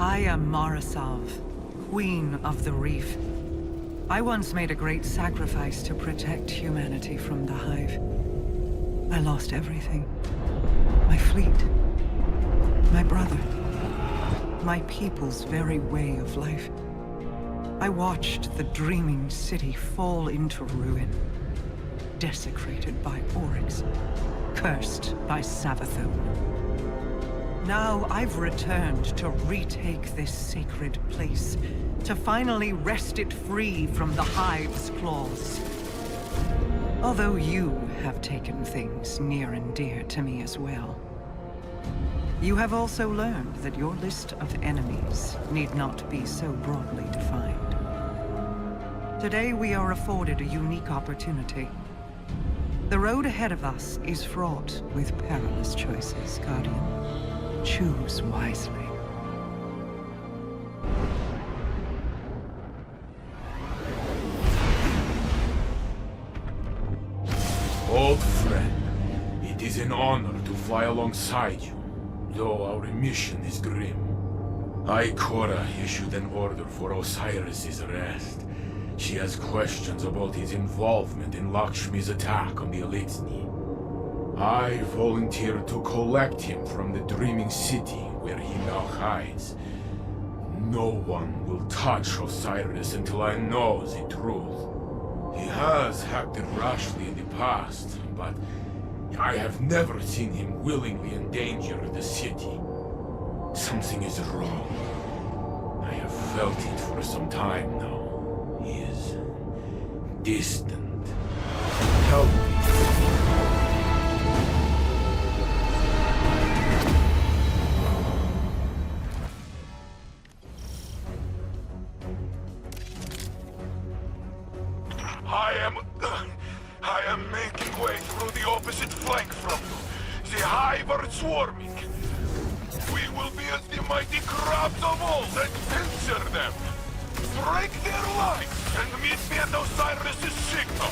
I am Marasav, Queen of the Reef. I once made a great sacrifice to protect humanity from the Hive. I lost everything. My fleet. My brother. My people's very way of life. I watched the dreaming city fall into ruin. Desecrated by Oryx. Cursed by Savathun. Now I've returned to retake this sacred place. To finally wrest it free from the Hive's claws. Although you have taken things near and dear to me as well. You have also learned that your list of enemies need not be so broadly defined. Today we are afforded a unique opportunity. The road ahead of us is fraught with perilous choices, Guardian. Choose wisely. Old friend, it is an honor to fly alongside you, though our mission is grim. Ikora issued an order for Osiris's arrest. She has questions about his involvement in Lakshmi's attack on the Elitsni. I volunteered to collect him from the Dreaming City, where he now hides. No one will touch Osiris until I know the truth. He has acted rashly in the past, but I have never seen him willingly endanger the city. Something is wrong. I have felt it for some time now. He is distant. Help me. I am making way through the opposite flank from you. The Hive are swarming. We will be as the mighty crabs of old and pincer them. Break their lines and meet me at Osiris' signal.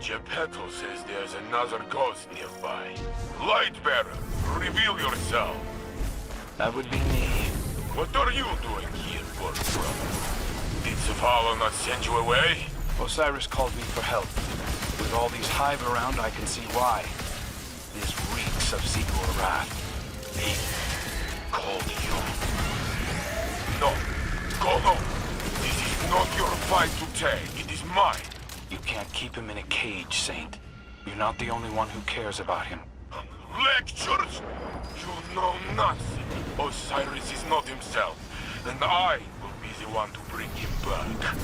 Geppetto says there's another ghost nearby. Lightbearer, reveal yourself. That would be me. What are you doing here, poor brother? Did Zavala not send you away? Osiris called me for help. With all these Hive around, I can see why. This reeks of Zigor wrath. He called you. No, go home. This is not your fight to take. It is mine. You can't keep him in a cage, Saint. You're not the only one who cares about him. Lectures? You know nothing. Osiris is not himself, and I will be the one to bring him back.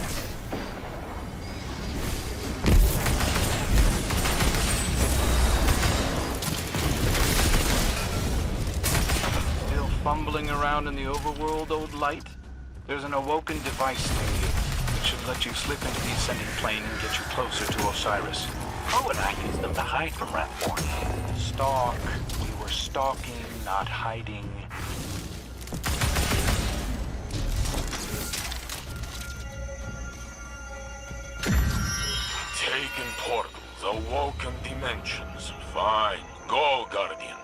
Still fumbling around in the overworld, old light? There's an awoken device near you. It should let you slip into the ascending plane and get you closer to Osiris. Proanak used them to hide from Ratborn. Stalk. We were stalking, not hiding. Taken portals, awoken dimensions. Fine. Go, Guardian.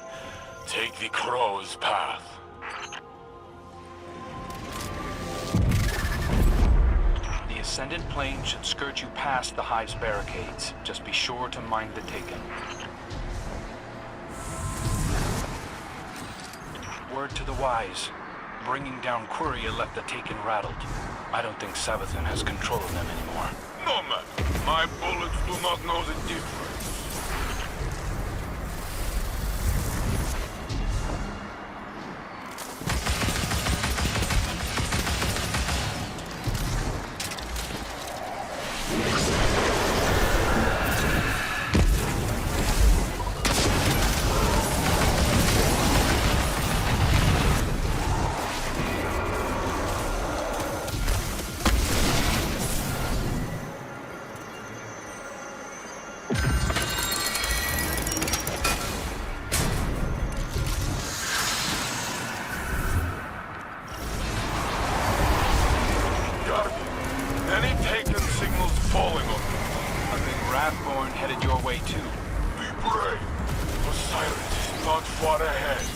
Take the crow's path. The ascendant plane should skirt you past the Hive's barricades. Just be sure to mind the Taken. Word to the wise. Bringing down Quria left the Taken rattled. I don't think Savathun has control of them anymore. No matter. My bullets do not know the difference. Wrathborn headed your way too. Be brave. Osiris is not far ahead.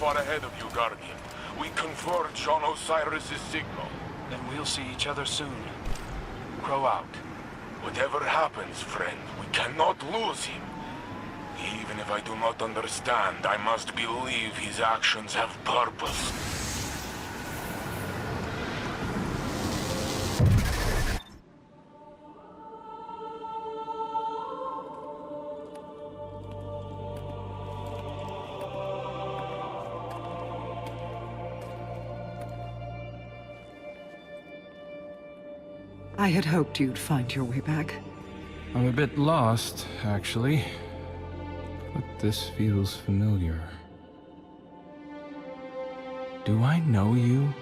Far ahead of you, Guardian. We converge on Osiris's signal. Then we'll see each other soon. Crow out. Whatever happens, friend, we cannot lose him. Even if I do not understand, I must believe his actions have purpose. I had hoped you'd find your way back. I'm a bit lost, actually. But this feels familiar. Do I know you?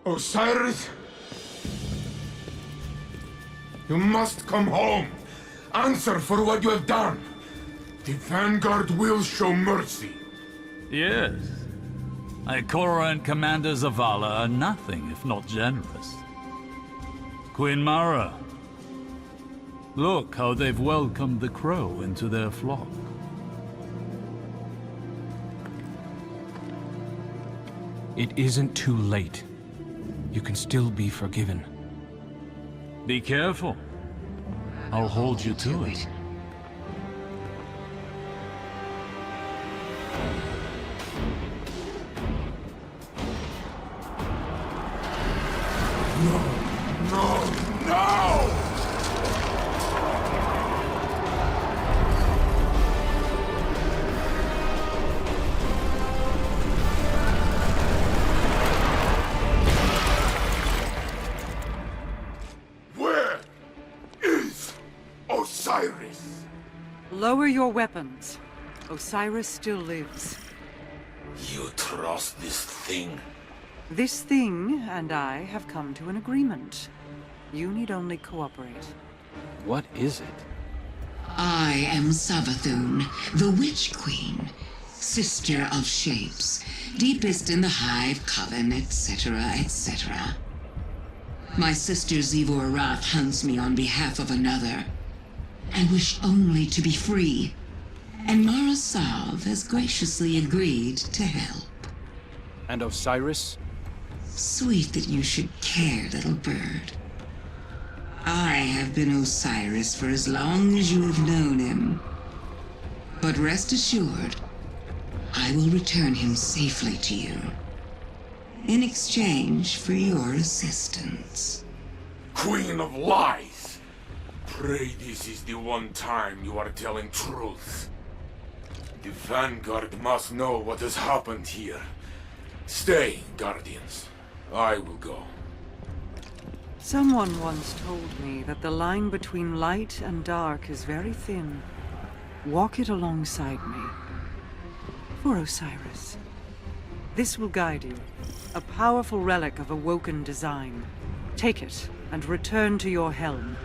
Osiris? You must come home. Answer for what you have done. The Vanguard will show mercy. Yes. Ikora and Commander Zavala are nothing if not generous. Queen Mara. Look how they've welcomed the crow into their flock. It isn't too late. You can still be forgiven. Be careful. I'll hold you to it. Lower your weapons. Osiris still lives. You trust this thing? This thing and I have come to an agreement. You need only cooperate. What is it? I am Savathun, the Witch Queen, sister of shapes, deepest in the Hive Coven, etc., etc. My sister Zivor Wrath hunts me on behalf of another. I wish only to be free, and Mara Sav has graciously agreed to help. And Osiris? Sweet that you should care, little bird. I have been Osiris for as long as you have known him. But rest assured, I will return him safely to you, in exchange for your assistance. Queen of Lies! Pray this is the one time you are telling truth. The Vanguard must know what has happened here. Stay, Guardians. I will go. Someone once told me that the line between light and dark is very thin. Walk it alongside me. For Osiris. This will guide you. A powerful relic of awoken design. Take it and return to your helm.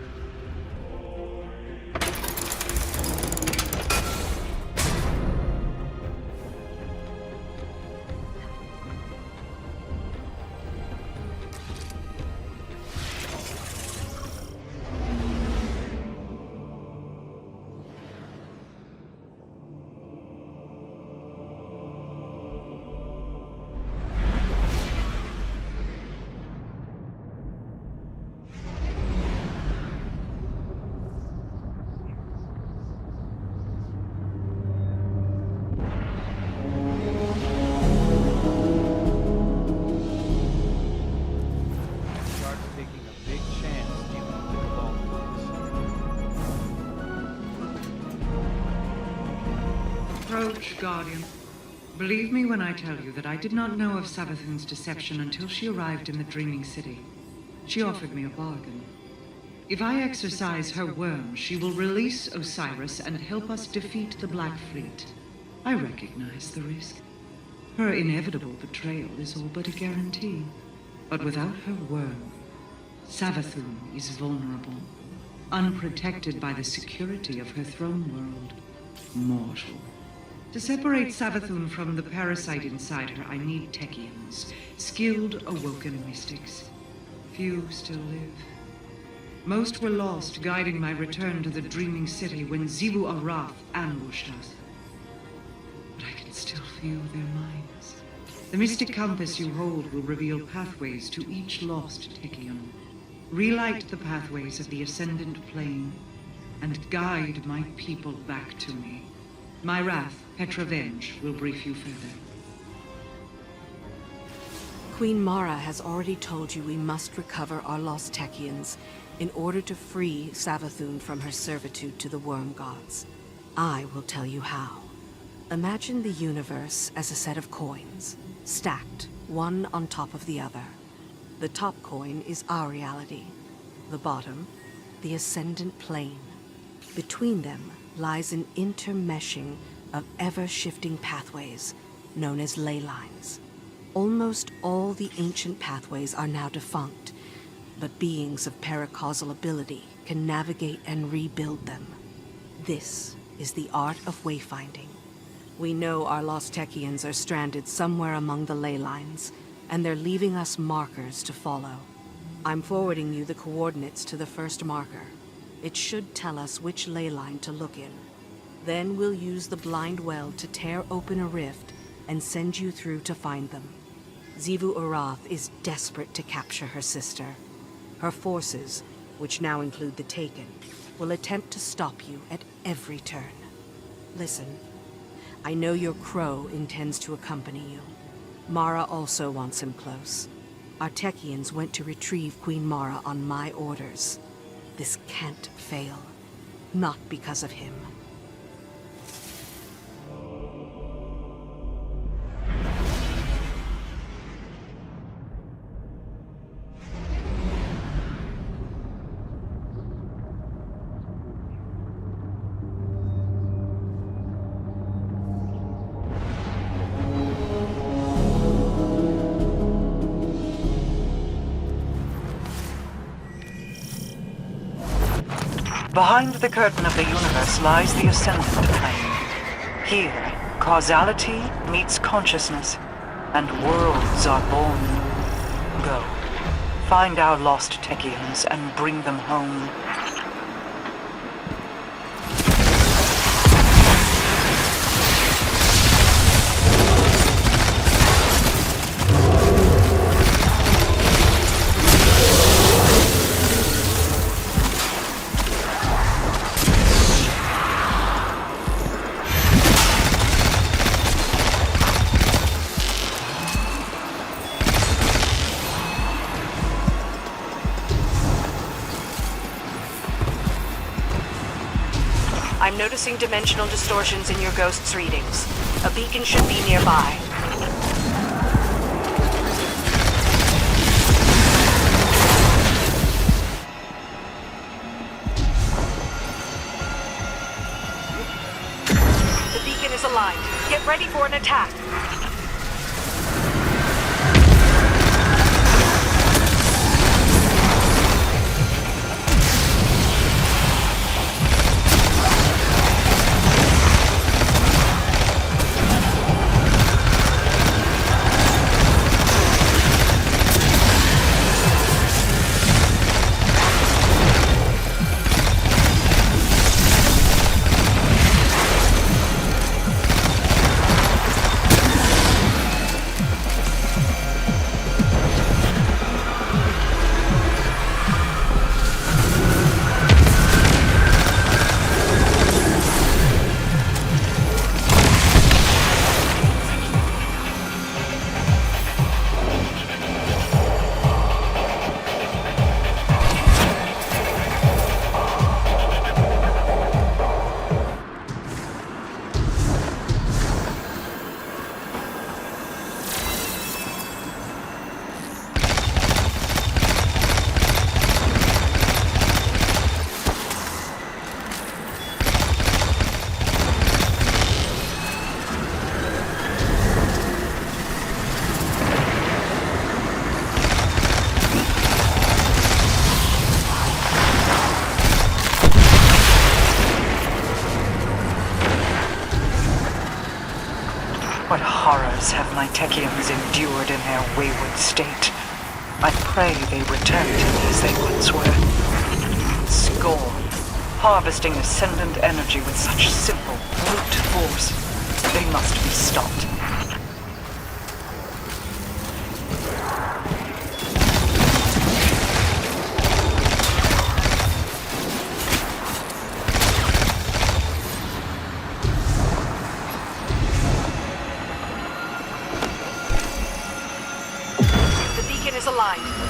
Approach, Guardian. Believe me when I tell you that I did not know of Savathun's deception until she arrived in the Dreaming City. She offered me a bargain. If I exercise her worm, she will release Osiris and help us defeat the Black Fleet. I recognize the risk. Her inevitable betrayal is all but a guarantee. But without her worm, Savathun is vulnerable, unprotected by the security of her throne world. Mortal. To separate Savathun from the parasite inside her, I need Technians, skilled awoken mystics. Few still live. Most were lost, guiding my return to the Dreaming City when Xivu Arath ambushed us. But I can still feel their minds. The mystic compass you hold will reveal pathways to each lost Technion. Relight the pathways of the Ascendant Plane, and guide my people back to me. My wrath, Petravenge, will brief you further. Queen Mara has already told you we must recover our lost Technions in order to free Savathun from her servitude to the Worm Gods. I will tell you how. Imagine the universe as a set of coins, stacked, one on top of the other. The top coin is our reality. The bottom, the Ascendant Plane. Between them lies an intermeshing of ever-shifting pathways, known as ley lines. Almost all the ancient pathways are now defunct, but beings of paracausal ability can navigate and rebuild them. This is the art of wayfinding. We know our lost Technions are stranded somewhere among the ley lines, and they're leaving us markers to follow. I'm forwarding you the coordinates to the first marker. It should tell us which ley line to look in. Then we'll use the blind well to tear open a rift and send you through to find them. Xivu Arath is desperate to capture her sister. Her forces, which now include the Taken, will attempt to stop you at every turn. Listen, I know your crow intends to accompany you. Mara also wants him close. Our Technions went to retrieve Queen Mara on my orders. This can't fail. Not because of him. Behind the curtain of the universe lies the Ascendant Plane. Here, causality meets consciousness, and worlds are born. Go. Find our lost Technions and bring them home. I'm noticing dimensional distortions in your ghost's readings. A beacon should be nearby. The beacon is aligned. Get ready for an attack. years have my Technians endured in their wayward state. I pray they return to me as they once were. Scorn, harvesting ascendant energy with such simple, brute force. They must be stopped.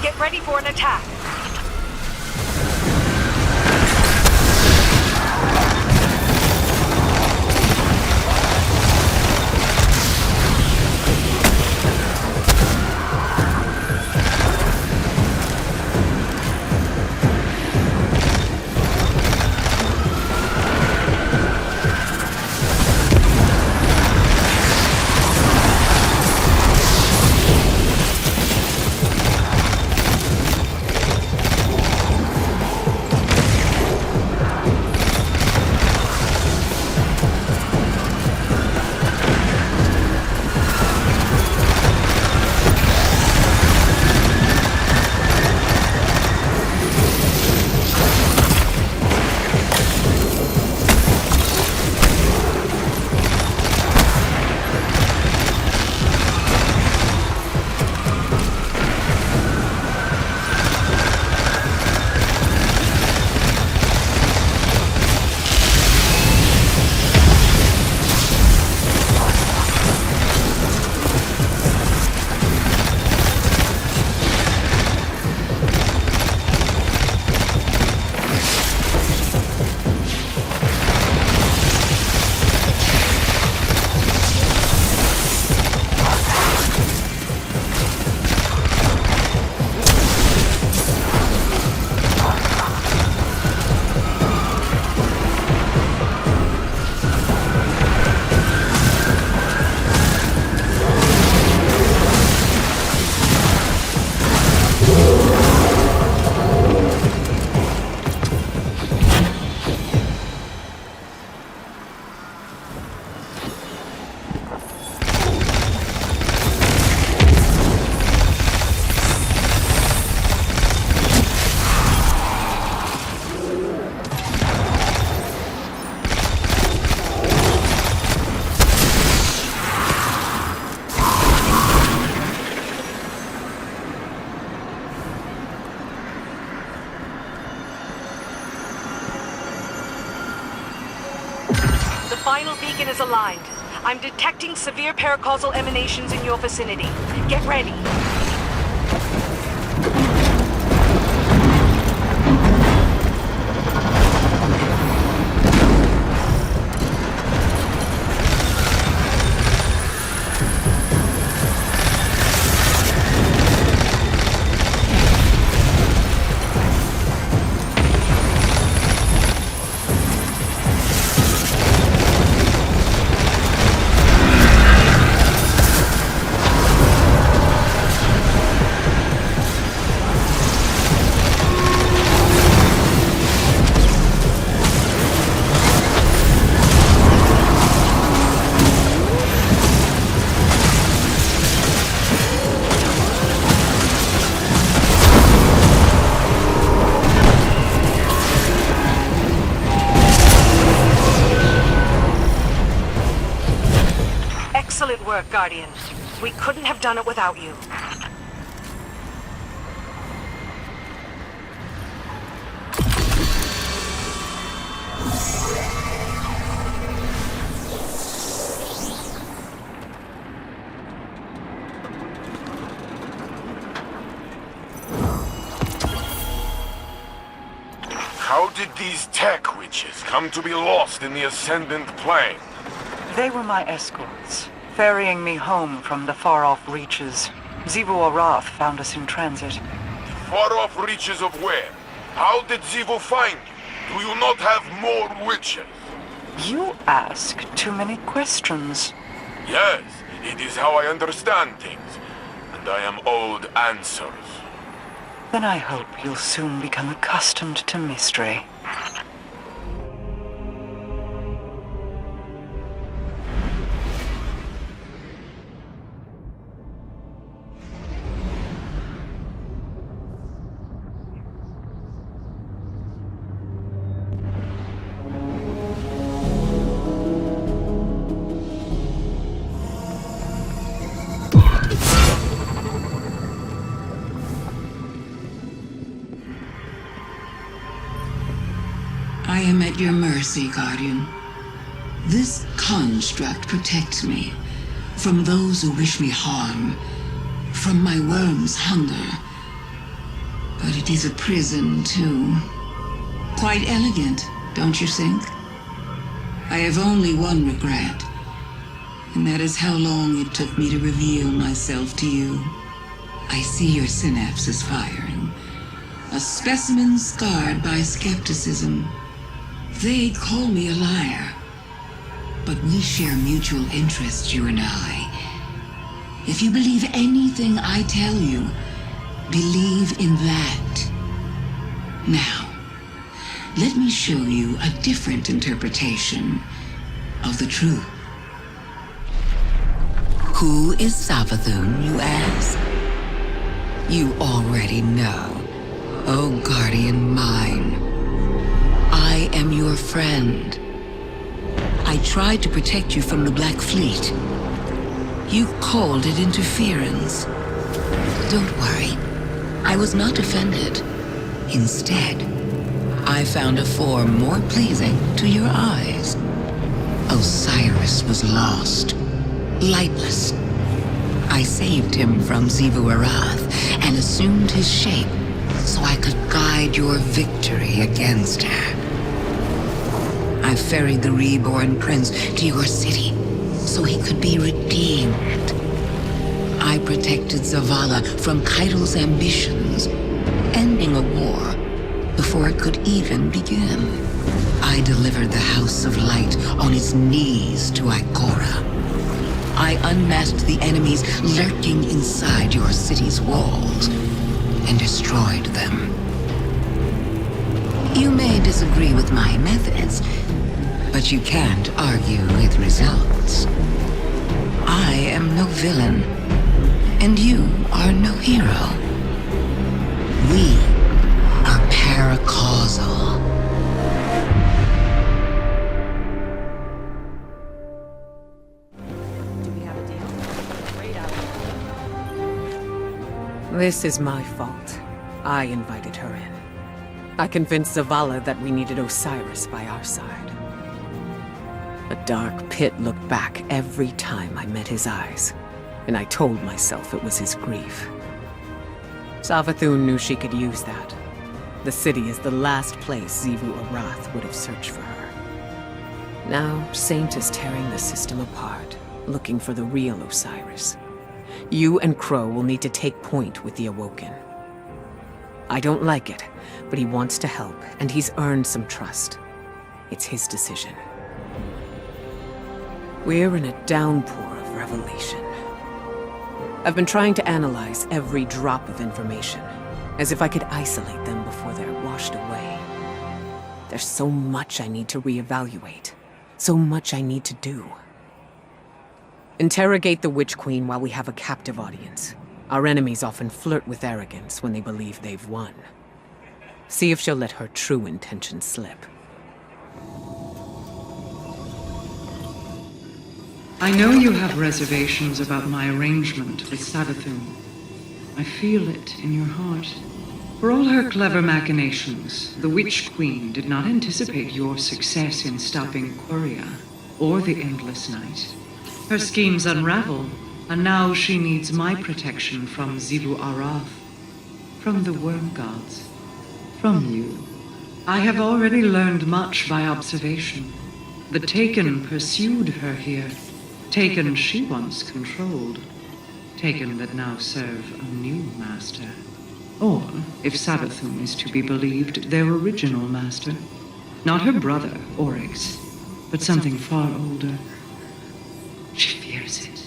Get ready for an attack. Final beacon is aligned. I'm detecting severe paracausal emanations in your vicinity. Get ready. Excellent work, Guardian. We couldn't have done it without you. How did these tech witches come to be lost in the Ascendant plane? They were my escorts, ferrying me home from the far-off reaches. Zivu Arath found us in transit. Far-off reaches of where? How did Zivu find you? Do you not have more witches? You ask too many questions. Yes, it is how I understand things, and I am owed answers. Then I hope you'll soon become accustomed to mystery. I am at your mercy, Guardian. This construct protects me from those who wish me harm, from my worm's hunger. But it is a prison, too. Quite elegant, don't you think? I have only one regret, and that is how long it took me to reveal myself to you. I see your synapses firing. A specimen scarred by skepticism. They call me a liar. But we share mutual interests, you and I. If you believe anything I tell you, believe in that. Now, let me show you a different interpretation of the truth. Who is Savathun, you ask? You already know. Oh, Guardian mine. I am your friend. I tried to protect you from the Black Fleet. You called it interference. Don't worry. I was not offended. Instead, I found a form more pleasing to your eyes. Osiris was lost. Lightless. I saved him from Xivu Arath and assumed his shape so I could guide your victory against her. I ferried the reborn prince to your city so he could be redeemed. I protected Zavala from Kaido's ambitions, ending a war before it could even begin. I delivered the House of Light on its knees to Ikora. I unmasked the enemies lurking inside your city's walls and destroyed them. You may disagree with my methods, but you can't argue with results. I am no villain, and you are no hero. We are paracausal. This is my fault. I invited her in. I convinced Zavala that we needed Osiris by our side. A dark pit looked back every time I met his eyes, and I told myself it was his grief. Savathun knew she could use that. The city is the last place Xivu Arath would have searched for her. Now, Saint is tearing the system apart, looking for the real Osiris. You and Crow will need to take point with the Awoken. I don't like it, but he wants to help, and he's earned some trust. It's his decision. We're in a downpour of revelation. I've been trying to analyze every drop of information, as if I could isolate them before they're washed away. There's so much I need to reevaluate, so much I need to do. Interrogate the Witch Queen while we have a captive audience. Our enemies often flirt with arrogance when they believe they've won. See if she'll let her true intentions slip. I know you have reservations about my arrangement with Savathun. I feel it in your heart. For all her clever machinations, the Witch Queen did not anticipate your success in stopping Quria or the Endless Night. Her schemes unravel, and now she needs my protection from Xivu Arath, from the Worm Gods, from you. I have already learned much by observation. The Taken pursued her here. Taken she once controlled. Taken that now serve a new master. Or, if Savathun is to be believed, their original master. Not her brother, Oryx, but something far older. She fears it.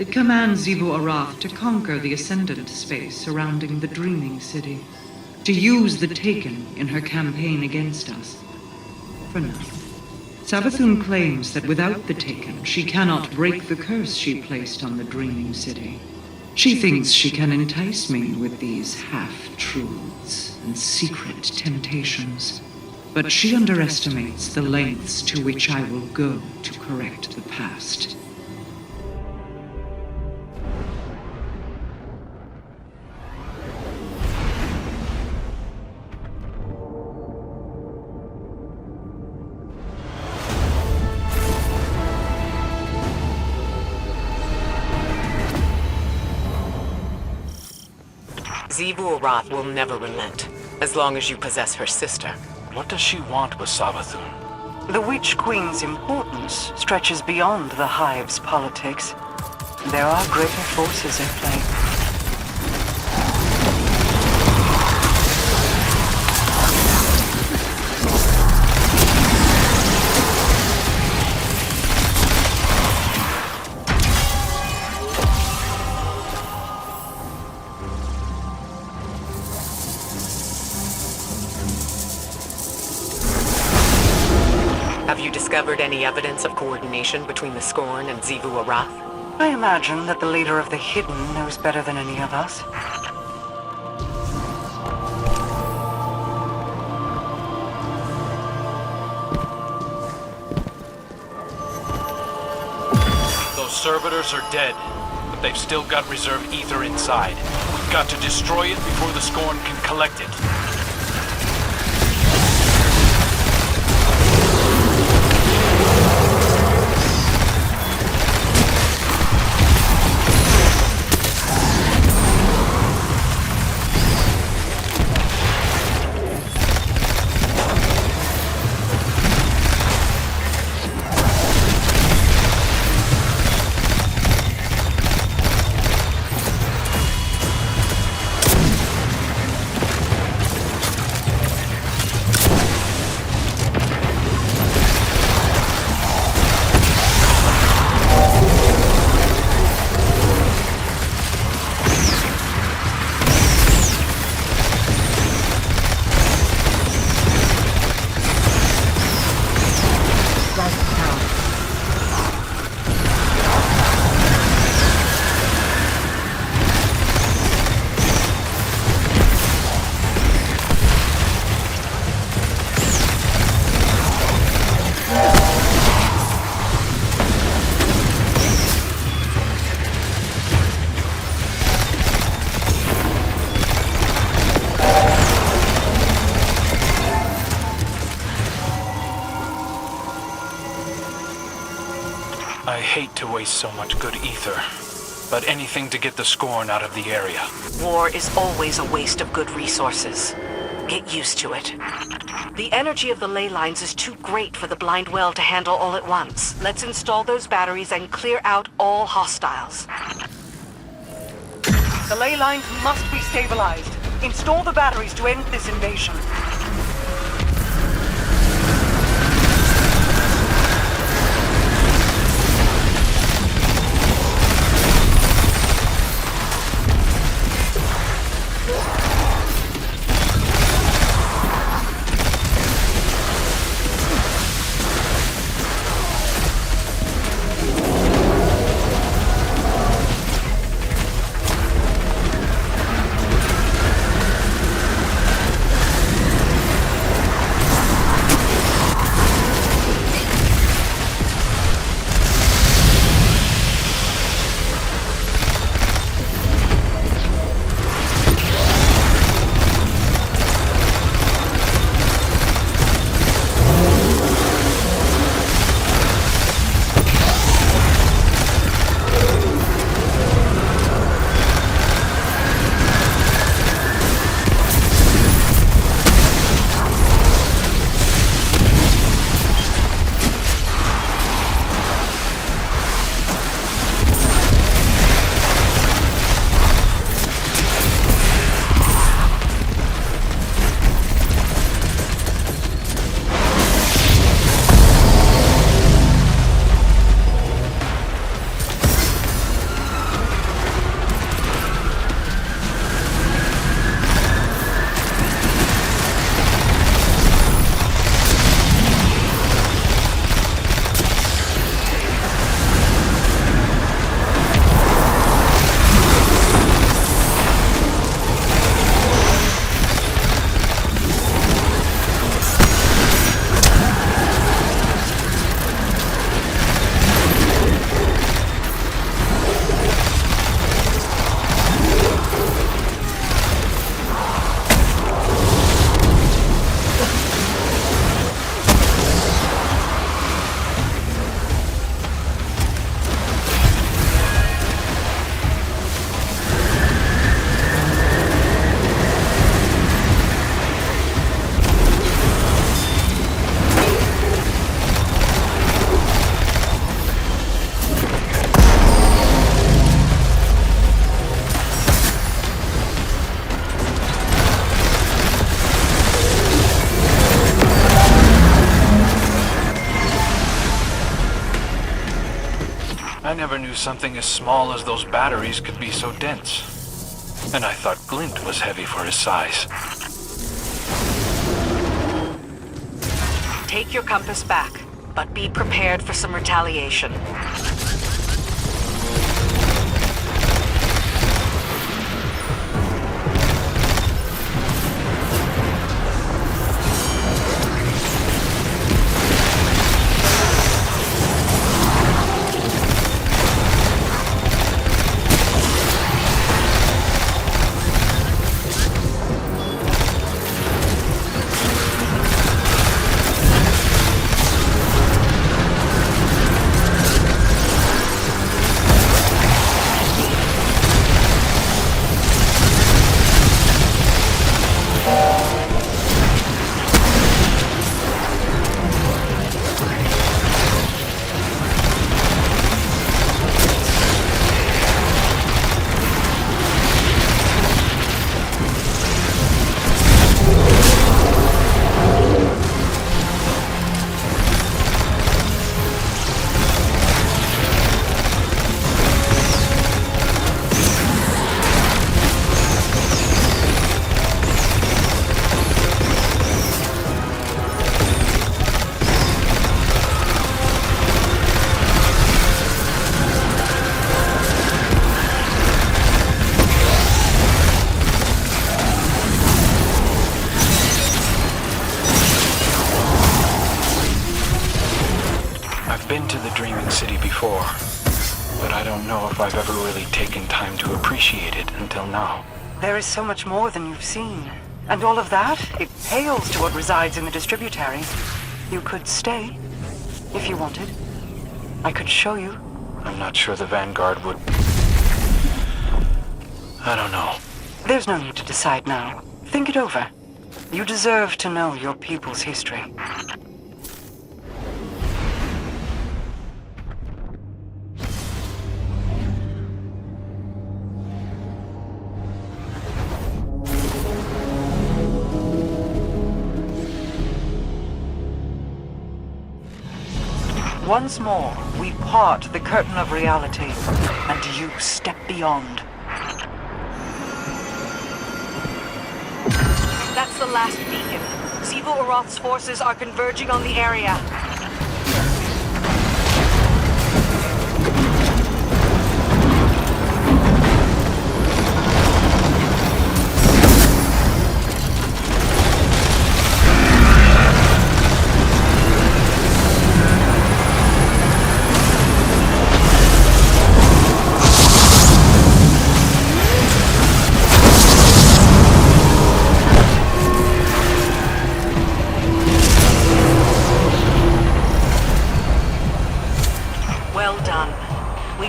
It commands Xivu Arath to conquer the Ascendant space surrounding the Dreaming City, to use the Taken in her campaign against us. For now. Savathun claims that without the Taken, she cannot break the curse she placed on the Dreaming City. She thinks she can entice me with these half-truths and secret temptations. But she underestimates the lengths to which I will go to correct the past. Xivu Arath will never relent, as long as you possess her sister. What does she want with Savathun? The Witch Queen's importance stretches beyond the Hive's politics. There are greater forces at play. Have you discovered any evidence of coordination between the Scorn and Xivu Arath? I imagine that the leader of the Hidden knows better than any of us. Those servitors are dead, but they've still got reserve ether inside. We've got to destroy it before the Scorn can collect it. I hate to waste so much good ether, but anything to get the Scorn out of the area. War is always a waste of good resources. Get used to it. The energy of the ley lines is too great for the blind well to handle all at once. Let's install those batteries and clear out all hostiles. The ley lines must be stabilized. Install the batteries to end this invasion. I never knew something as small as those batteries could be so dense. And I thought Glint was heavy for his size. Take your compass back, but be prepared for some retaliation. Been to the Dreaming City before, but I don't know if I've ever really taken time to appreciate it until now. There is so much more than you've seen. And all of that, it pales to what resides in the distributary. You could stay, if you wanted. I could show you. I'm not sure the Vanguard would... I don't know. There's no need to decide now. Think it over. You deserve to know your people's history. Once more, we part the curtain of reality, and you step beyond. That's the last beacon. Sivo Oroth's forces are converging on the area.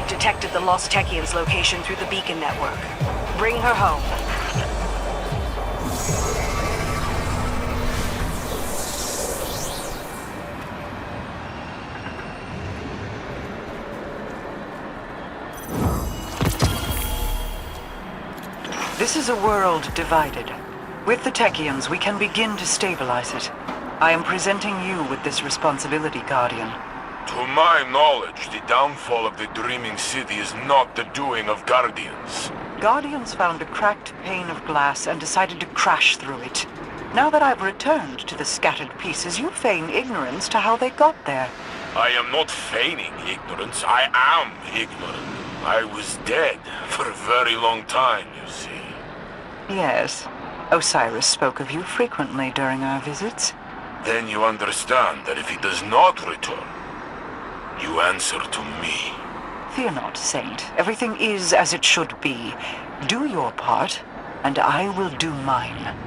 Detected the Lost Techion's location through the beacon network. Bring her home. This is a world divided. With the Techians, we can begin to stabilize it. I am presenting you with this responsibility, Guardian. To my knowledge, the downfall of the Dreaming City is not the doing of Guardians. Guardians found a cracked pane of glass and decided to crash through it. Now that I've returned to the scattered pieces, you feign ignorance to how they got there. I am not feigning ignorance. I am ignorant. I was dead for a very long time, you see. Yes. Osiris spoke of you frequently during our visits. Then you understand that if he does not return, you answer to me. Fear not, Saint. Everything is as it should be. Do your part, and I will do mine.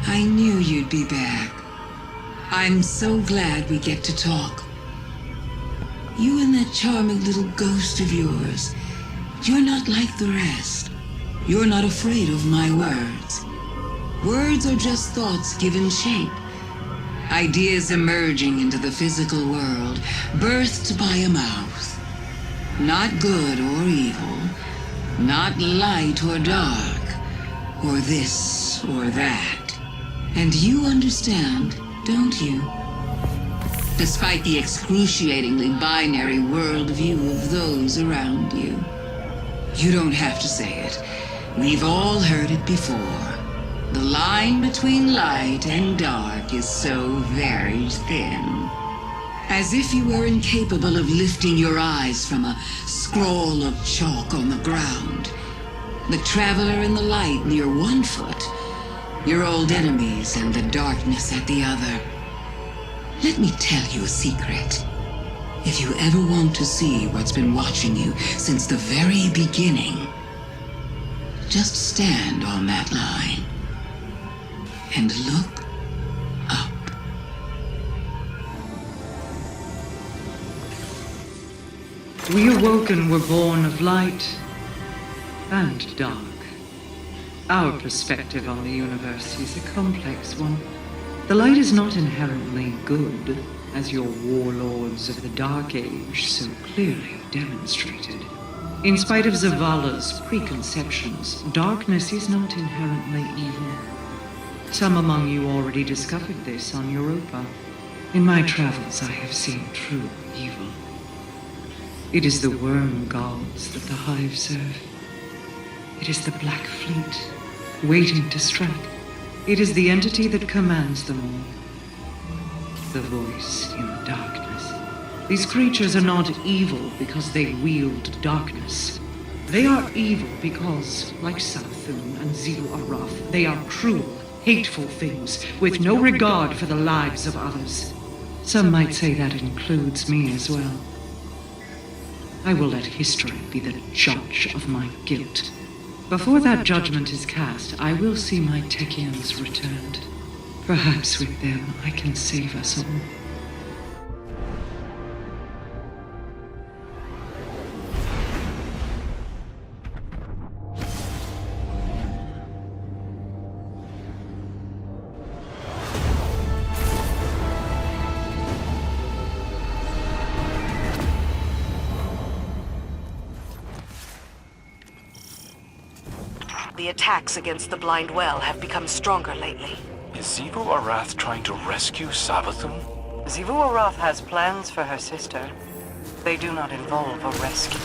I knew you'd be back. I'm so glad we get to talk. You and that charming little ghost of yours. You're not like the rest. You're not afraid of my words. Words are just thoughts given shape. Ideas emerging into the physical world, birthed by a mouth. Not good or evil, not light or dark, or this or that. And you understand, don't you? Despite the excruciatingly binary worldview of those around you. You don't have to say it. We've all heard it before. The line between light and dark is so very thin. As if you were incapable of lifting your eyes from a scroll of chalk on the ground. The traveler in the light near one foot, your old enemies and the darkness at the other. Let me tell you a secret. If you ever want to see what's been watching you since the very beginning, just stand on that line and look up. We awoken were born of light and dark. Our perspective on the universe is a complex one. The light is not inherently good, as your warlords of the Dark Age so clearly demonstrated. In spite of Zavala's preconceptions, darkness is not inherently evil. Some among you already discovered this on Europa. In my travels, I have seen true evil. It is the worm gods that the Hive serve. It is the Black Fleet, waiting to strike. It is the entity that commands them all. The voice in the darkness. These creatures are not evil because they wield darkness. They are evil because, like Savathun and Zil-Arath, they are cruel, hateful things with no regard for the lives of others. Some might say that includes me as well. I will let history be the judge of my guilt. Before that judgment is cast, I will see my Technians returned. Perhaps with them I can save us all. The attacks against the Blind Well have become stronger lately. Is Zivu-Arath trying to rescue Savathun? Zivu-Arath has plans for her sister. They do not involve a rescue.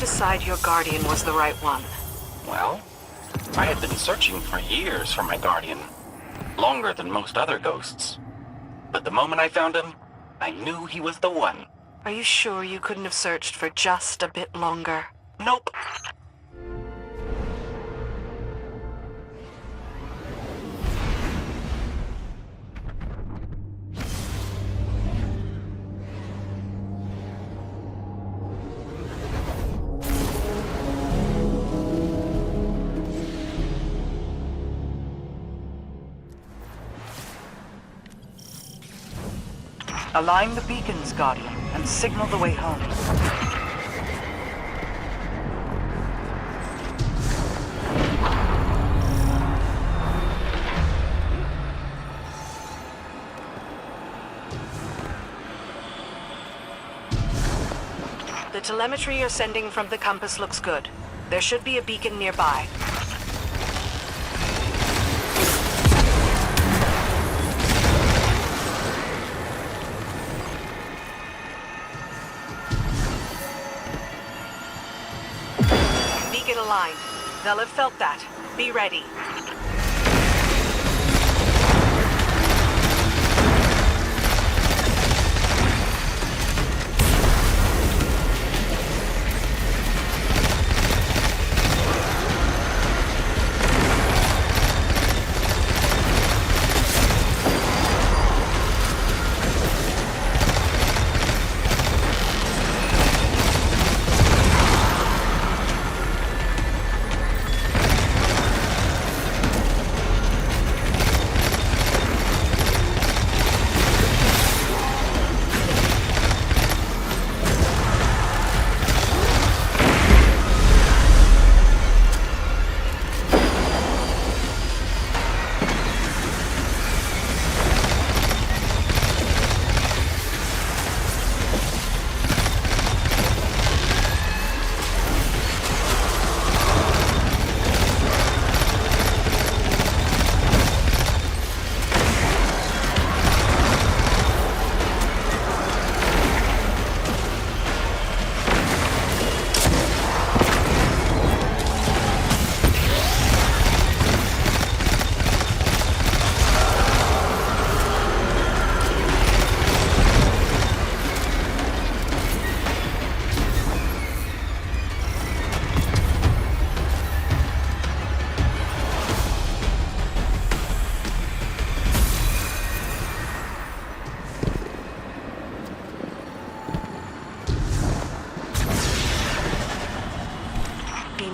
decide your guardian was the right one? Well, I had been searching for years for my guardian. Longer than most other ghosts. But the moment I found him, I knew he was the one. Are you sure you couldn't have searched for just a bit longer? Nope. Align the beacons, Guardian, and signal the way home. The telemetry you're sending from the compass looks good. There should be a beacon nearby. Beacon aligned. They'll have felt that. Be ready.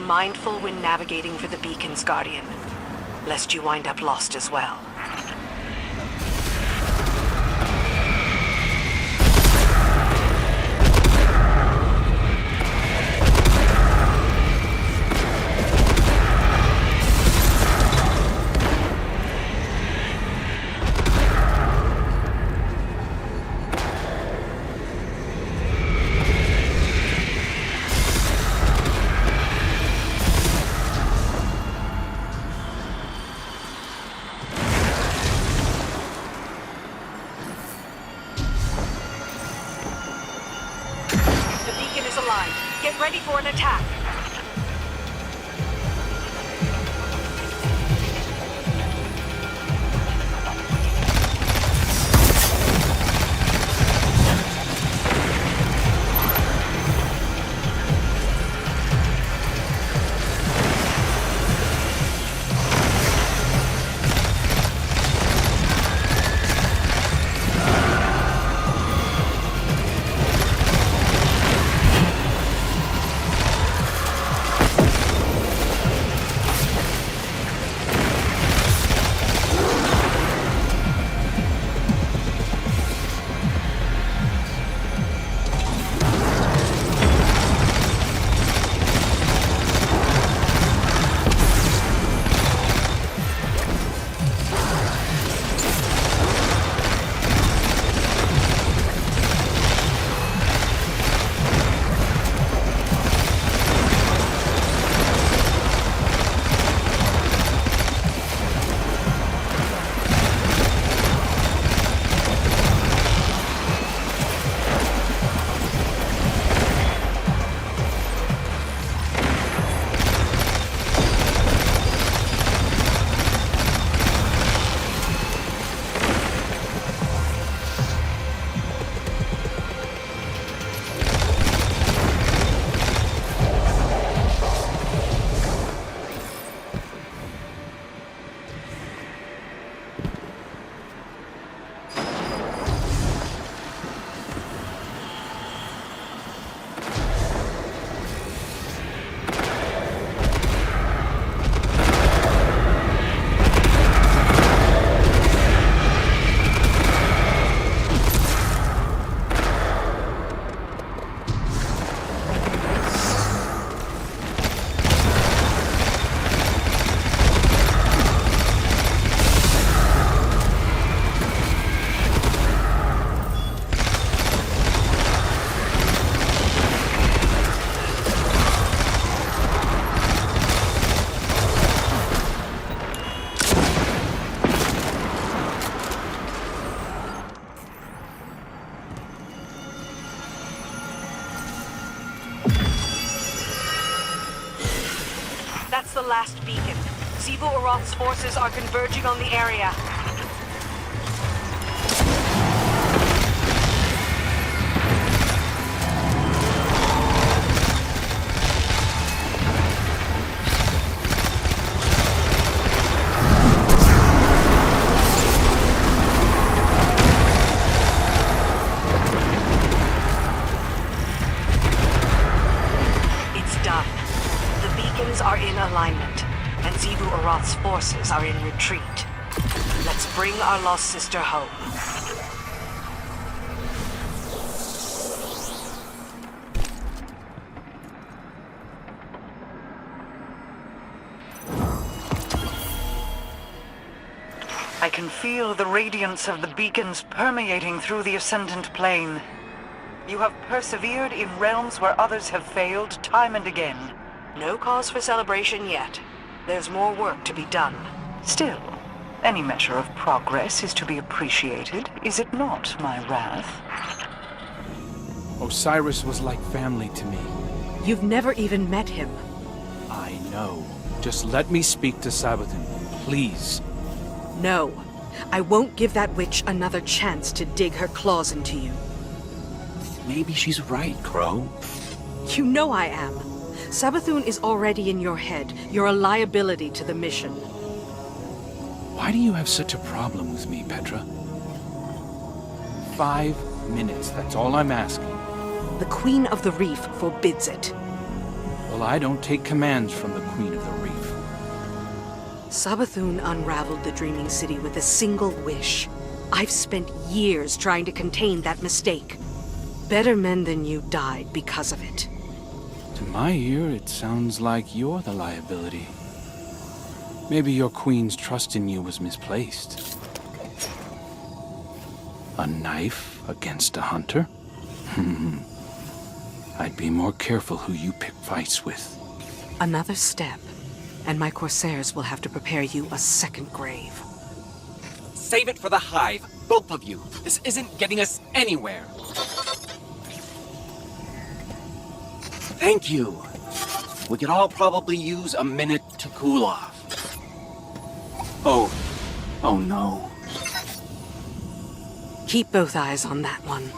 Mindful when navigating for the beacons, Guardian, lest you wind up lost as well. Get ready for an attack. last beacon. Xivu Arath's forces are converging on the area. Are in alignment, and Xivu Arath's forces are in retreat. Let's bring our lost sister home. I can feel the radiance of the beacons permeating through the Ascendant Plane. You have persevered in realms where others have failed time and again. No cause for celebration yet. There's more work to be done. Still, any measure of progress is to be appreciated, is it not, my wrath? Osiris was like family to me. You've never even met him. I know. Just let me speak to Savathun, please. No. I won't give that witch another chance to dig her claws into you. Maybe she's right, Crow. You know I am. Savathun is already in your head. You're a liability to the mission. Why do you have such a problem with me, Petra? 5 minutes, that's all I'm asking. The Queen of the Reef forbids it. Well, I don't take commands from the Queen of the Reef. Savathun unraveled the Dreaming City with a single wish. I've spent years trying to contain that mistake. Better men than you died because of it. To my ear, it sounds like you're the liability. Maybe your queen's trust in you was misplaced. A knife against a hunter? I'd be more careful who you pick fights with. Another step, and my Corsairs will have to prepare you a second grave. Save it for the Hive, both of you. This isn't getting us anywhere. Thank you. We could all probably use a minute to cool off. Oh no. Keep both eyes on that one.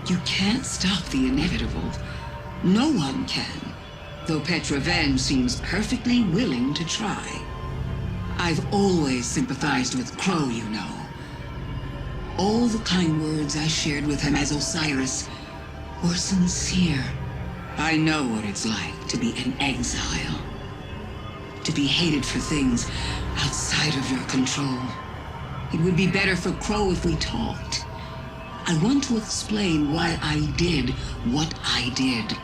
You can't stop the inevitable. No one can. Though Petra Van seems perfectly willing to try. I've always sympathized with Crow, you know. All the kind words I shared with him as Osiris were sincere. I know what it's like to be an exile. To be hated for things outside of your control. It would be better for Crow if we talked. I want to explain why I did what I did.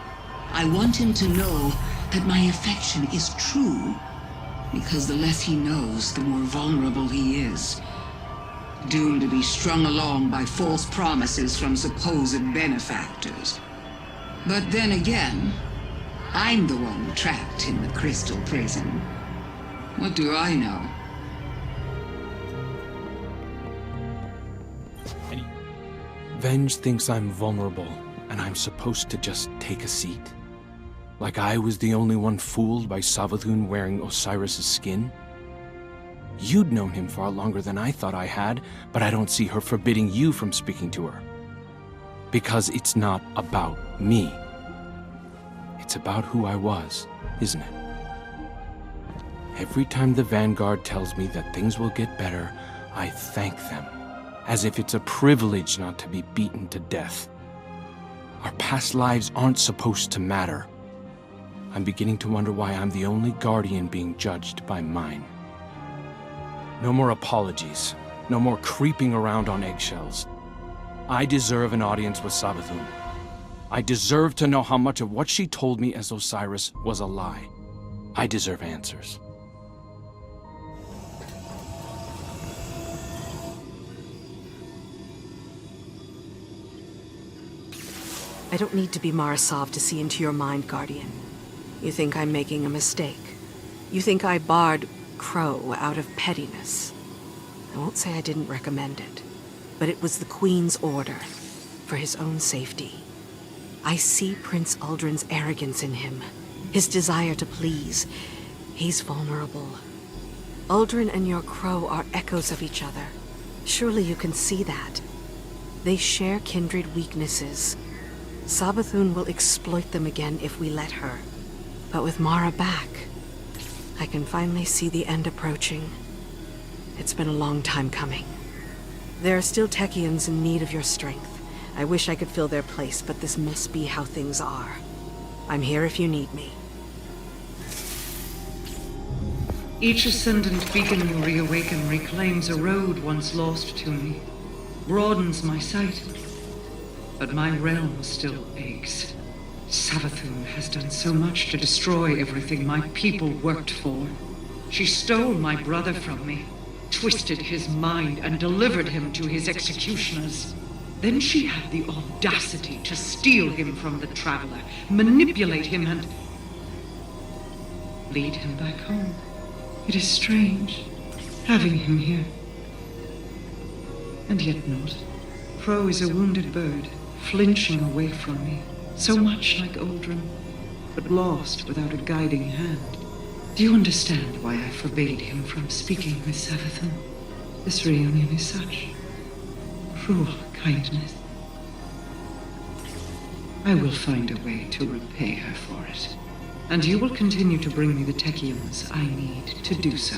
I want him to know that my affection is true, because the less he knows, the more vulnerable he is. Doomed to be strung along by false promises from supposed benefactors. But then again, I'm the one trapped in the crystal prison. What do I know? Venge thinks I'm vulnerable, and I'm supposed to just take a seat? Like I was the only one fooled by Savathun wearing Osiris' skin? You'd known him far longer than I thought I had, but I don't see her forbidding you from speaking to her. Because it's not about me. It's about who I was, isn't it? Every time the Vanguard tells me that things will get better, I thank them, as if it's a privilege not to be beaten to death. Our past lives aren't supposed to matter. I'm beginning to wonder why I'm the only Guardian being judged by mine. No more apologies. No more creeping around on eggshells. I deserve an audience with Savathun. I deserve to know how much of what she told me as Osiris was a lie. I deserve answers. I don't need to be Marasov to see into your mind, Guardian. You think I'm making a mistake. You think I barred Crow out of pettiness. I won't say I didn't recommend it, but it was the Queen's order, for his own safety. I see Prince Uldren's arrogance in him, his desire to please. He's vulnerable. Uldren and your Crow are echoes of each other. Surely you can see that. They share kindred weaknesses. Savathun will exploit them again if we let her. But with Mara back, I can finally see the end approaching. It's been a long time coming. There are still Technians in need of your strength. I wish I could fill their place, but this must be how things are. I'm here if you need me. Each ascendant beacon you reawaken reclaims a road once lost to me, broadens my sight, but my realm still aches. Savathun has done so much to destroy everything my people worked for. She stole my brother from me, twisted his mind, and delivered him to his executioners. Then she had the audacity to steal him from the Traveler, manipulate him, and lead him back home. It is strange, having him here. And yet not. Crow is a wounded bird, flinching away from me, so much like Uldren, but lost without a guiding hand. Do you understand why I forbade him from speaking with Savathun? This reunion is such cruel kindness. I will find a way to repay her for it. And you will continue to bring me the Technians I need to do so.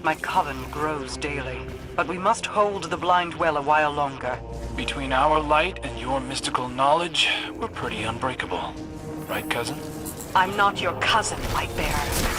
My coven grows daily, but we must hold the blind well a while longer. Between our light and your mystical knowledge, we're pretty unbreakable. Right, cousin? I'm not your cousin, Lightbearer.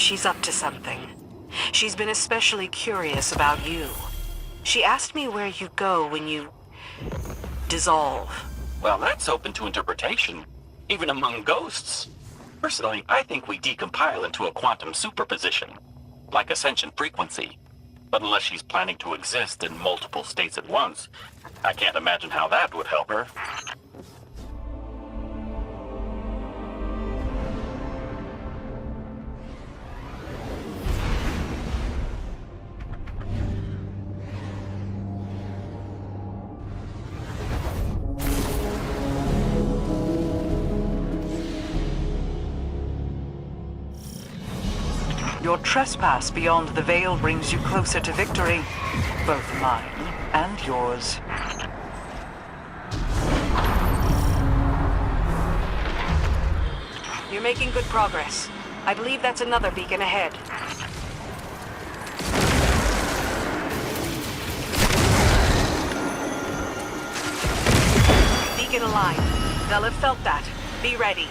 She's up to something. She's been especially curious about you. She asked me where you go when you dissolve. Well, that's open to interpretation, even among ghosts. Personally, I think we decompile into a quantum superposition, like ascension frequency. But unless she's planning to exist in multiple states at once, I can't imagine how that would help her. Your trespass beyond the veil brings you closer to victory, both mine And yours. You're making good progress. I believe that's another beacon ahead. Beacon aligned. They'll have felt that. Be ready.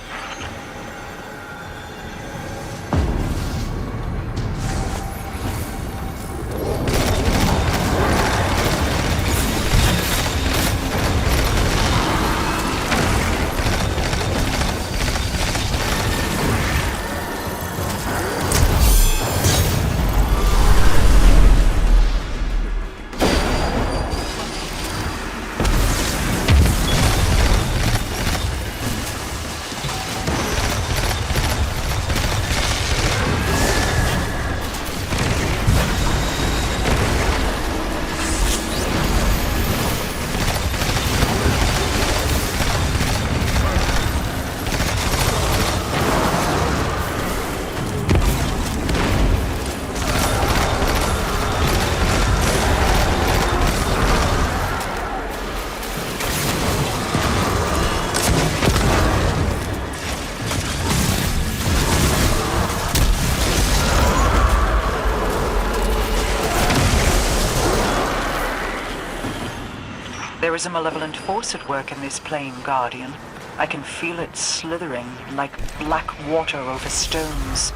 There is a malevolent force at work in this plane, Guardian. I can feel it slithering like black water over stones.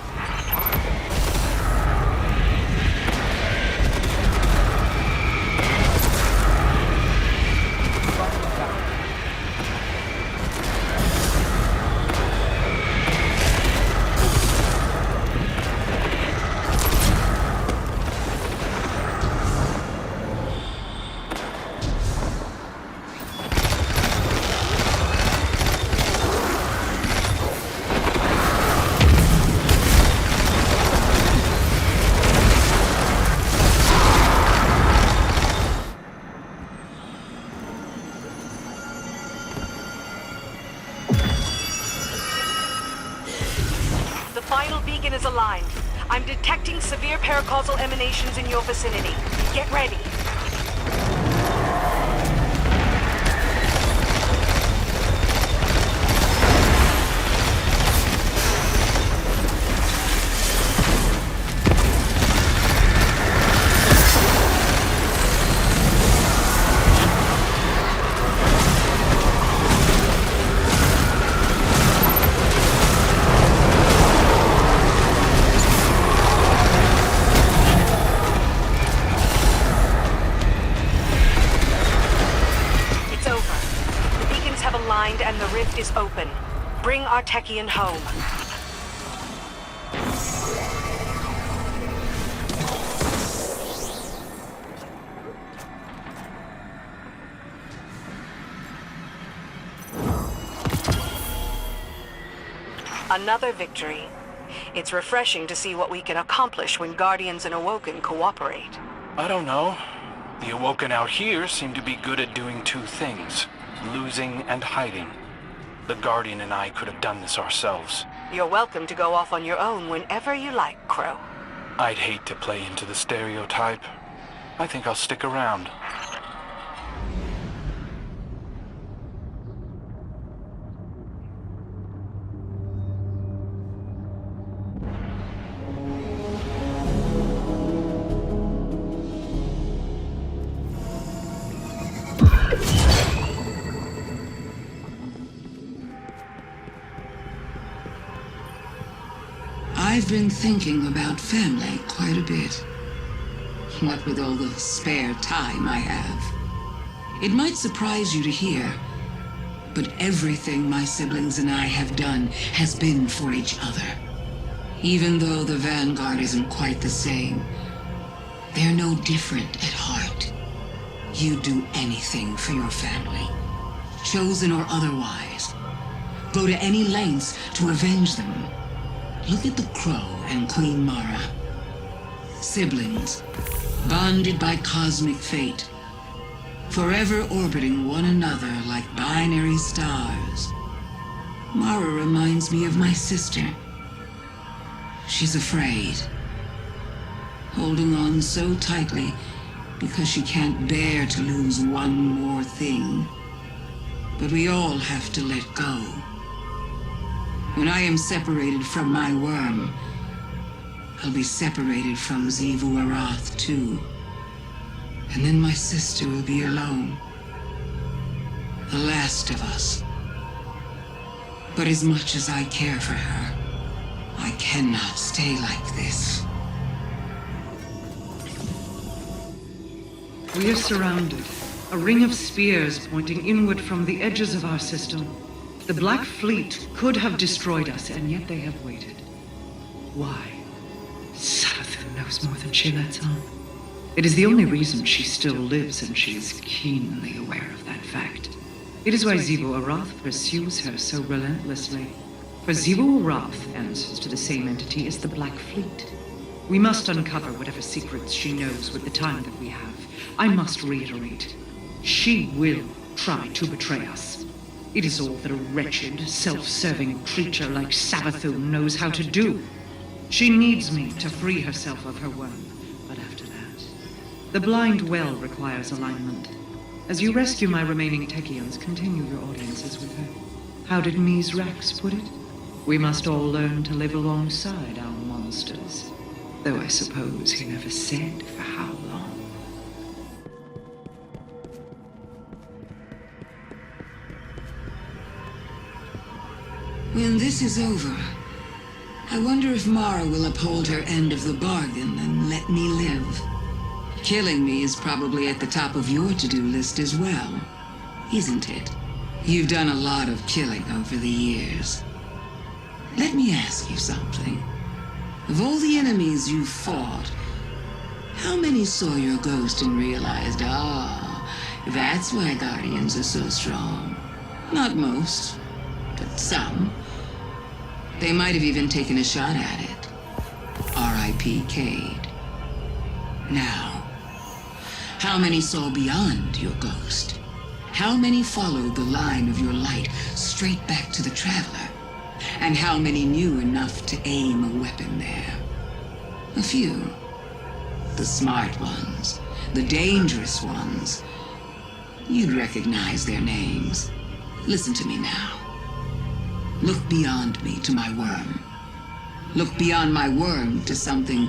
Is aligned. I'm detecting severe paracausal emanations in your vicinity. Get ready. And the rift is open. Bring our Techien home. Another victory. It's refreshing to see what we can accomplish when Guardians and Awoken cooperate. I don't know. The Awoken out here seem to be good at doing two things. Losing and hiding. The Guardian and I could have done this ourselves. You're welcome to go off on your own whenever you like, Crow. I'd hate to play into the stereotype. I think I'll stick around. I've been thinking about family quite a bit. What with all the spare time I have. It might surprise you to hear, but everything my siblings and I have done has been for each other. Even though the Vanguard isn't quite the same, they're no different at heart. You'd do anything for your family, chosen or otherwise. Go to any lengths to avenge them. Look at the Crow and Queen Mara. Siblings, bonded by cosmic fate, forever orbiting one another like binary stars. Mara reminds me of my sister. She's afraid, holding on so tightly because she can't bear to lose one more thing. But we all have to let go. When I am separated from my worm, I'll be separated from Xivu Arath too. And then my sister will be alone. The last of us. But as much as I care for her, I cannot stay like this. We are surrounded. A ring of spears pointing inward from the edges of our system. The Black Fleet could have destroyed us, and yet they have waited. Why? Savathun knows more than she lets on. It is the only reason she still lives, and she is keenly aware of that fact. It is why Xivu Arath pursues her so relentlessly. For Xivu Arath answers to the same entity as the Black Fleet. We must uncover whatever secrets she knows with the time that we have. I must reiterate, she will try to betray us. It is all that a wretched, self-serving creature like Savathun knows how to do. She needs me to free herself of her worm, but after that, the blind well requires alignment. As you rescue my remaining Techeuns, continue your audiences with her. How did Mies Rex put it? We must all learn to live alongside our monsters. Though I suppose he never said for how long. When this is over, I wonder if Mara will uphold her end of the bargain and let me live. Killing me is probably at the top of your to-do list as well, isn't it? You've done a lot of killing over the years. Let me ask you something. Of all the enemies you've fought, how many saw your ghost and realized, that's why Guardians are so strong? Not most, but some. They might have even taken a shot at it. R.I.P. Cade. Now, how many saw beyond your ghost? How many followed the line of your light straight back to the Traveler? And how many knew enough to aim a weapon there? A few. The smart ones, the dangerous ones. You'd recognize their names. Listen to me now. Look beyond me to my worm. Look beyond my worm to something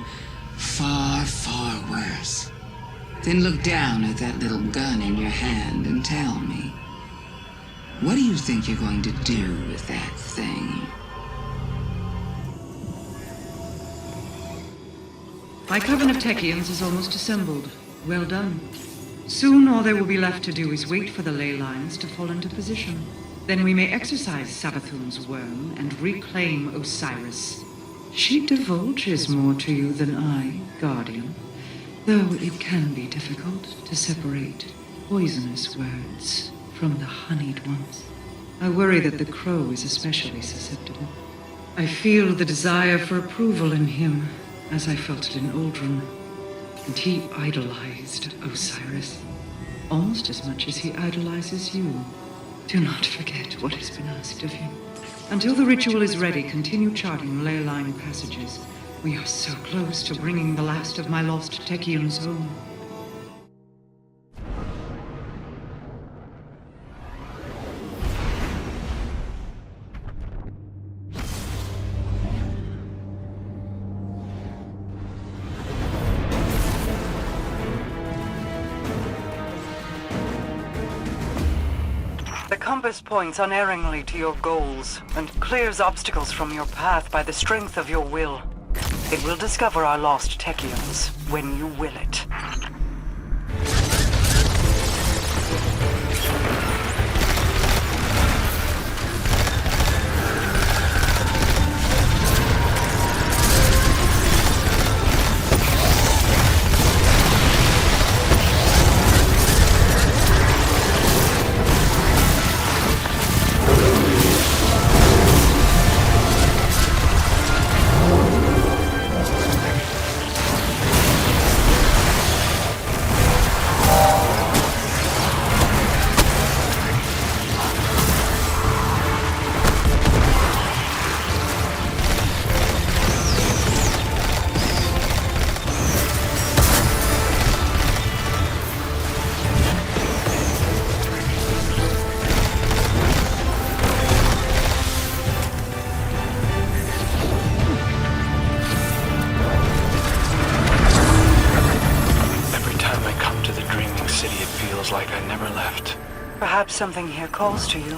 far, far worse. Then look down at that little gun in your hand and tell me, what do you think you're going to do with that thing? My coven of Techeuns is almost assembled. Well done. Soon all there will be left to do is wait for the ley lines to fall into position. Then we may exorcise Savathun's worm and reclaim Osiris. She divulges more to you than I, Guardian, though it can be difficult to separate poisonous words from the honeyed ones. I worry that the crow is especially susceptible. I feel the desire for approval in him, as I felt it in Uldren, and he idolized Osiris, almost as much as he idolizes you. Do not forget what has been asked of him. Until the ritual is ready, continue charting ley line passages. We are so close to bringing the last of my lost Techeuns home. The compass points unerringly to your goals and clears obstacles from your path by the strength of your will. It will discover our lost Techeuns when you will it. Something here calls to you.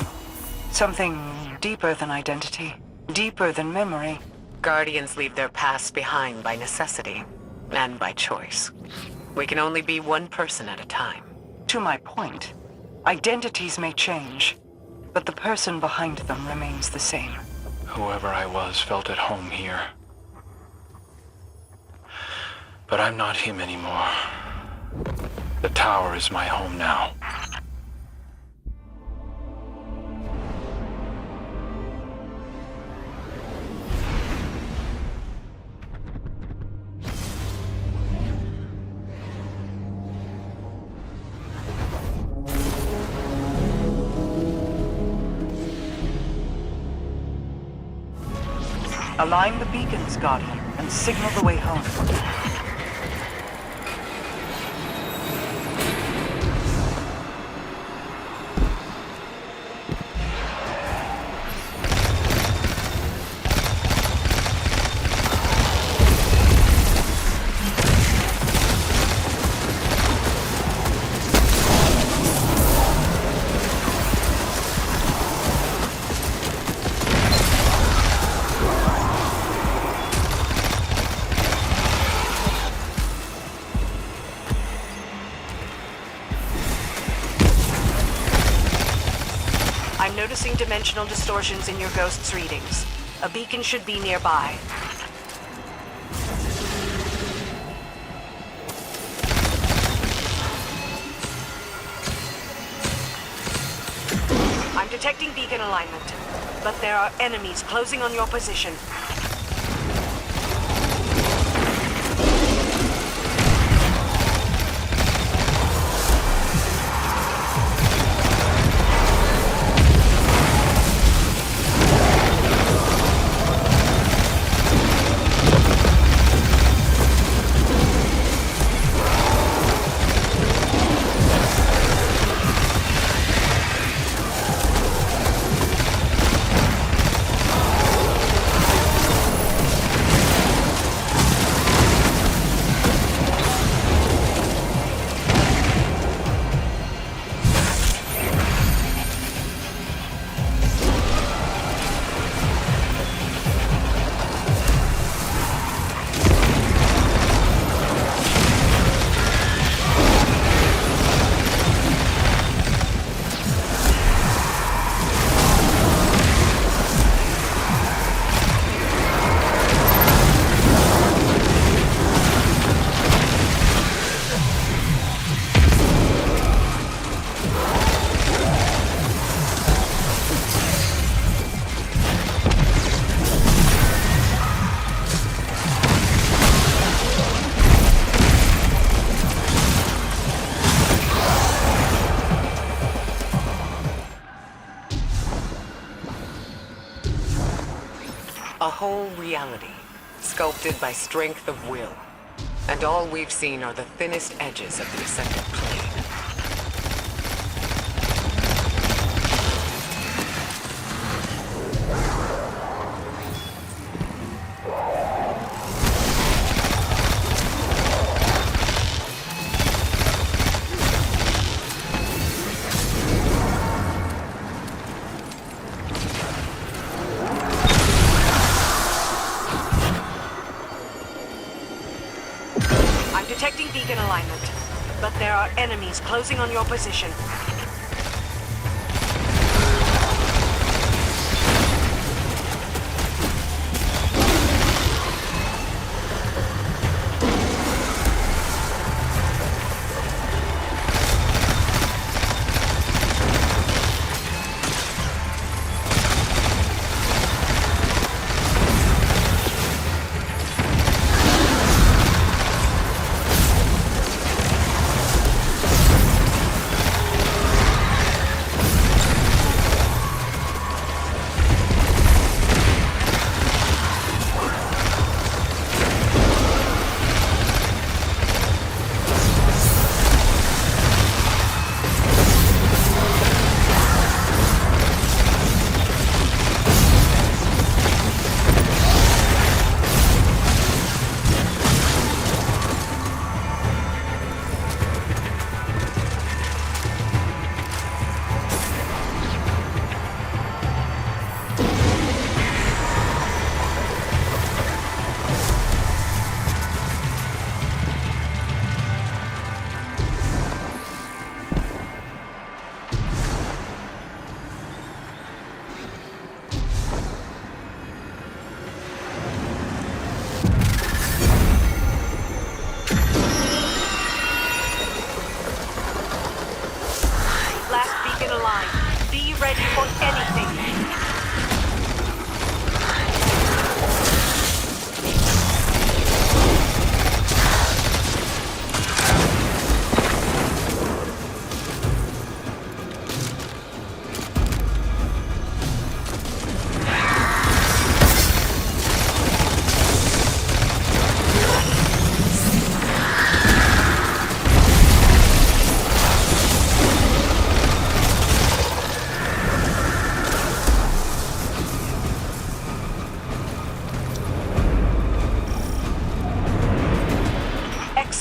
Something deeper than identity. Deeper than memory. Guardians leave their past behind by necessity. And by choice. We can only be one person at a time. To my point, identities may change, but the person behind them remains the same. Whoever I was felt at home here. But I'm not him anymore. The tower is my home now. Align the beacons, Guardian, and signal the way home. I'm noticing dimensional distortions in your ghost's readings. A beacon should be nearby. I'm detecting beacon alignment, but there are enemies closing on your position. A whole reality, sculpted by strength of will. And all we've seen are the thinnest edges of the ascended plane. Detecting beacon alignment, but there are enemies closing on your position.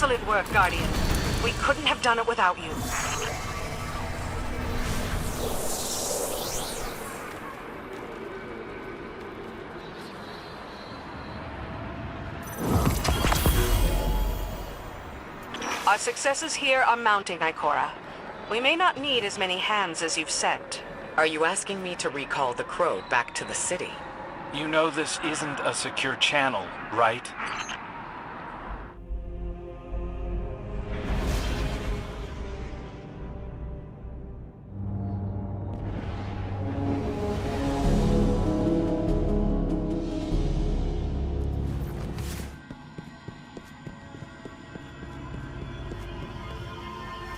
Excellent work, Guardian. We couldn't have done it without you. Our successes here are mounting, Ikora. We may not need as many hands as you've sent. Are you asking me to recall the Crow back to the city? You know this isn't a secure channel, right?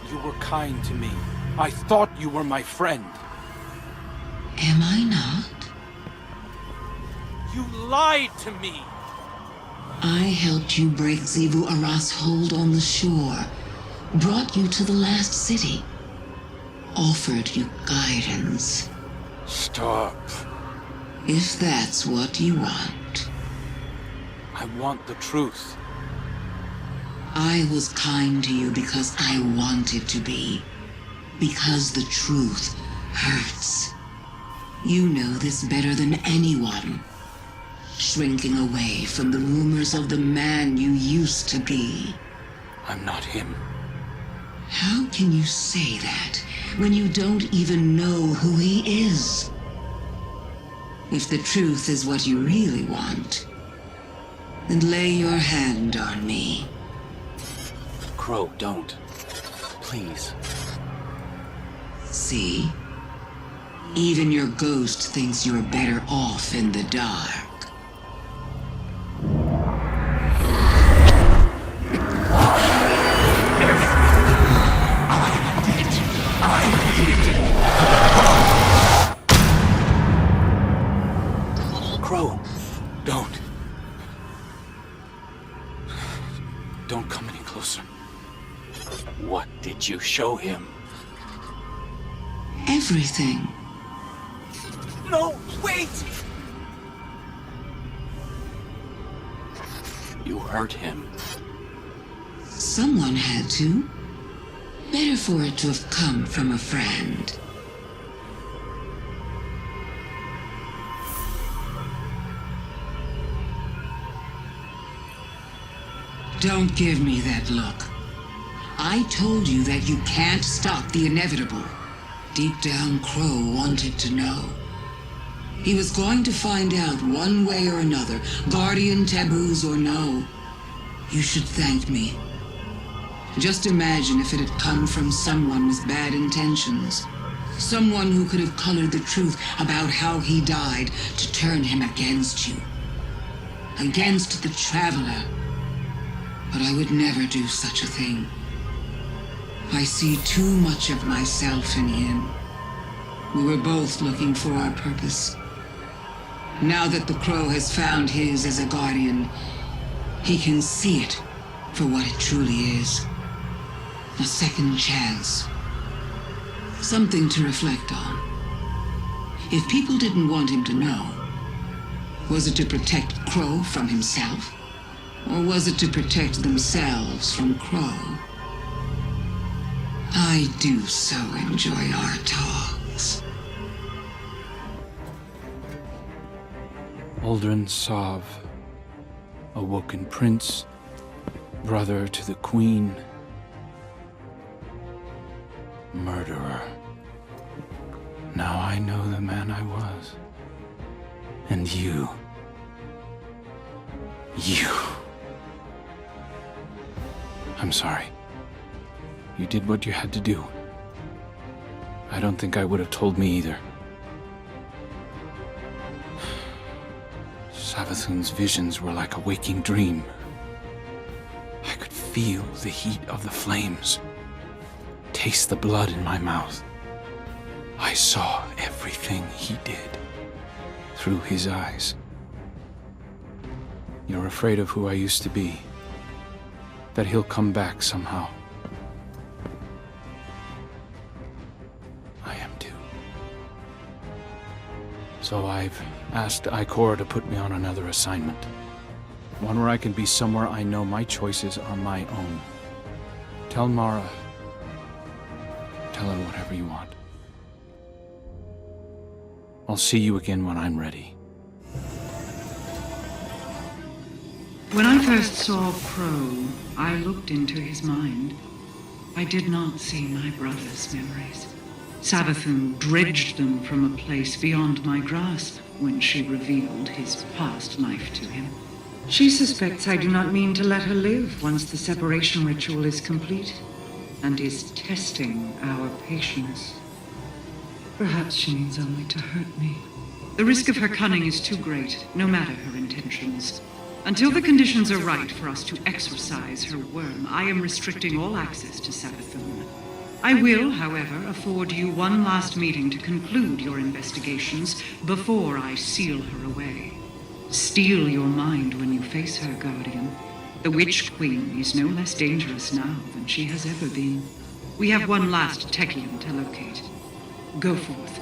You were kind to me. I thought you were my friend. Am I not? You lied to me! I helped you break Xivu Aras's hold on the shore, brought you to the last city, offered you guidance. Stop. If that's what you want. I want the truth. I was kind to you because I wanted to be. Because the truth hurts. You know this better than anyone. Shrinking away from the rumors of the man you used to be. I'm not him. How can you say that when you don't even know who he is? If the truth is what you really want, then lay your hand on me. Crow, don't. Please. See? Even your ghost thinks you're better off in the dark. Crow, Don't. Don't come any closer. what did you show him? Everything. No, wait! You hurt him. Someone had to. Better for it to have come from a friend. Don't give me that look. I told you that you can't stop the inevitable. Deep down, Crow wanted to know. He was going to find out one way or another, guardian taboos or no. You should thank me. Just imagine if it had come from someone with bad intentions. Someone who could have colored the truth about how he died to turn him against you. Against the Traveler. But I would never do such a thing. I see too much of myself in him. We were both looking for our purpose. Now that the Crow has found his as a guardian, he can see it for what it truly is. A second chance. Something to reflect on. If people didn't want him to know, was it to protect Crow from himself? Or was it to protect themselves from Crow? I do so enjoy our talks. Uldren Sov, awoken prince, brother to the queen, murderer. Now I know the man I was. And you. I'm sorry. You did what you had to do. I don't think I would have told me either. Savathun's visions were like a waking dream. I could feel the heat of the flames, taste the blood in my mouth. I saw everything he did through his eyes. You're afraid of who I used to be, that he'll come back somehow. I am too. So I've asked Ikora to put me on another assignment. One where I can be somewhere I know my choices are my own. Tell Mara. Tell her whatever you want. I'll see you again when I'm ready. When I first saw Crow, I looked into his mind. I did not see my brother's memories. Savathun dredged them from a place beyond my grasp when she revealed his past life to him. She suspects I do not mean to let her live once the separation ritual is complete, and is testing our patience. Perhaps she means only to hurt me. The risk of her cunning is too great, no matter her intentions. Until the conditions are right for us to exorcise her worm, I am restricting all access to Savathun. I will, however, afford you one last meeting to conclude your investigations before I seal her away. Steel your mind when you face her, Guardian. The Witch Queen is no less dangerous now than she has ever been. We have one last Techien to locate. Go forth.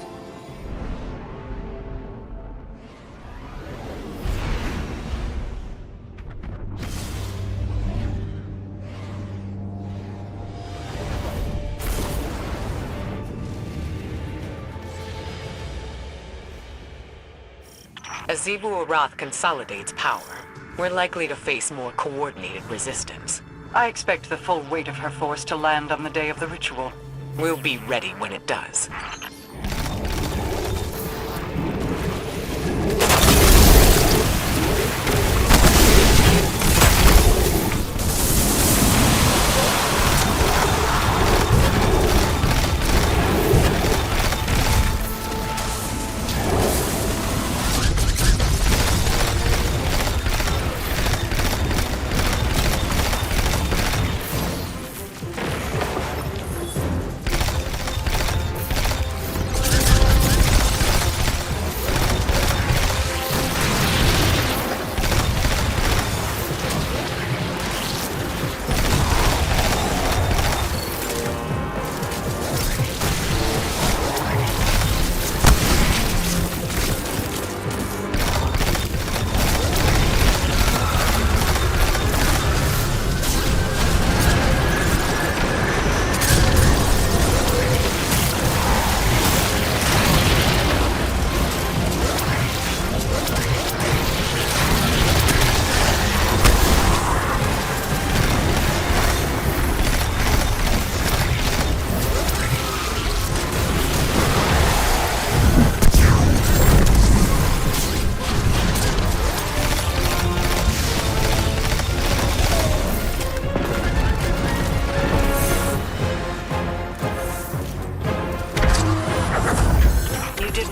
As Xivu Arath consolidates power, we're likely to face more coordinated resistance. I expect the full weight of her force to land on the day of the ritual. We'll be ready when it does.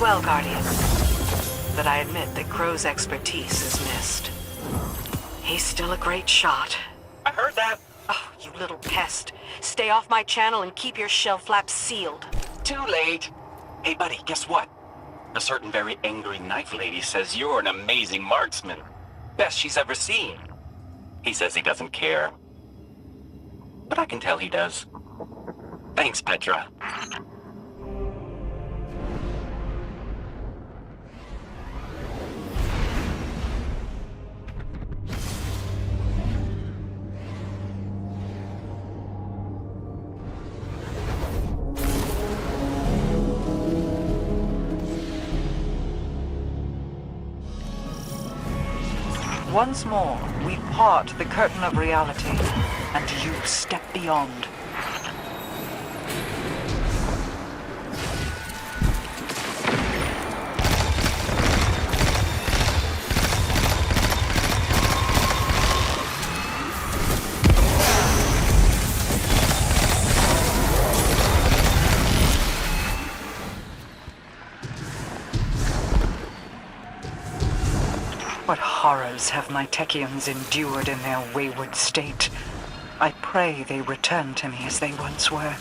Well, Guardian. But I admit that Crow's expertise is missed. He's still a great shot. I heard that. Oh, you little pest. Stay off my channel and keep your shell flaps sealed. Too late. Hey, buddy, guess what? A certain very angry knife lady says you're an amazing marksman. Best she's ever seen. He says he doesn't care. But I can tell he does. Thanks, Petra. Once more, we part the curtain of reality, and you step beyond. What horrors have my Techians endured in their wayward state? I pray they return to me as they once were.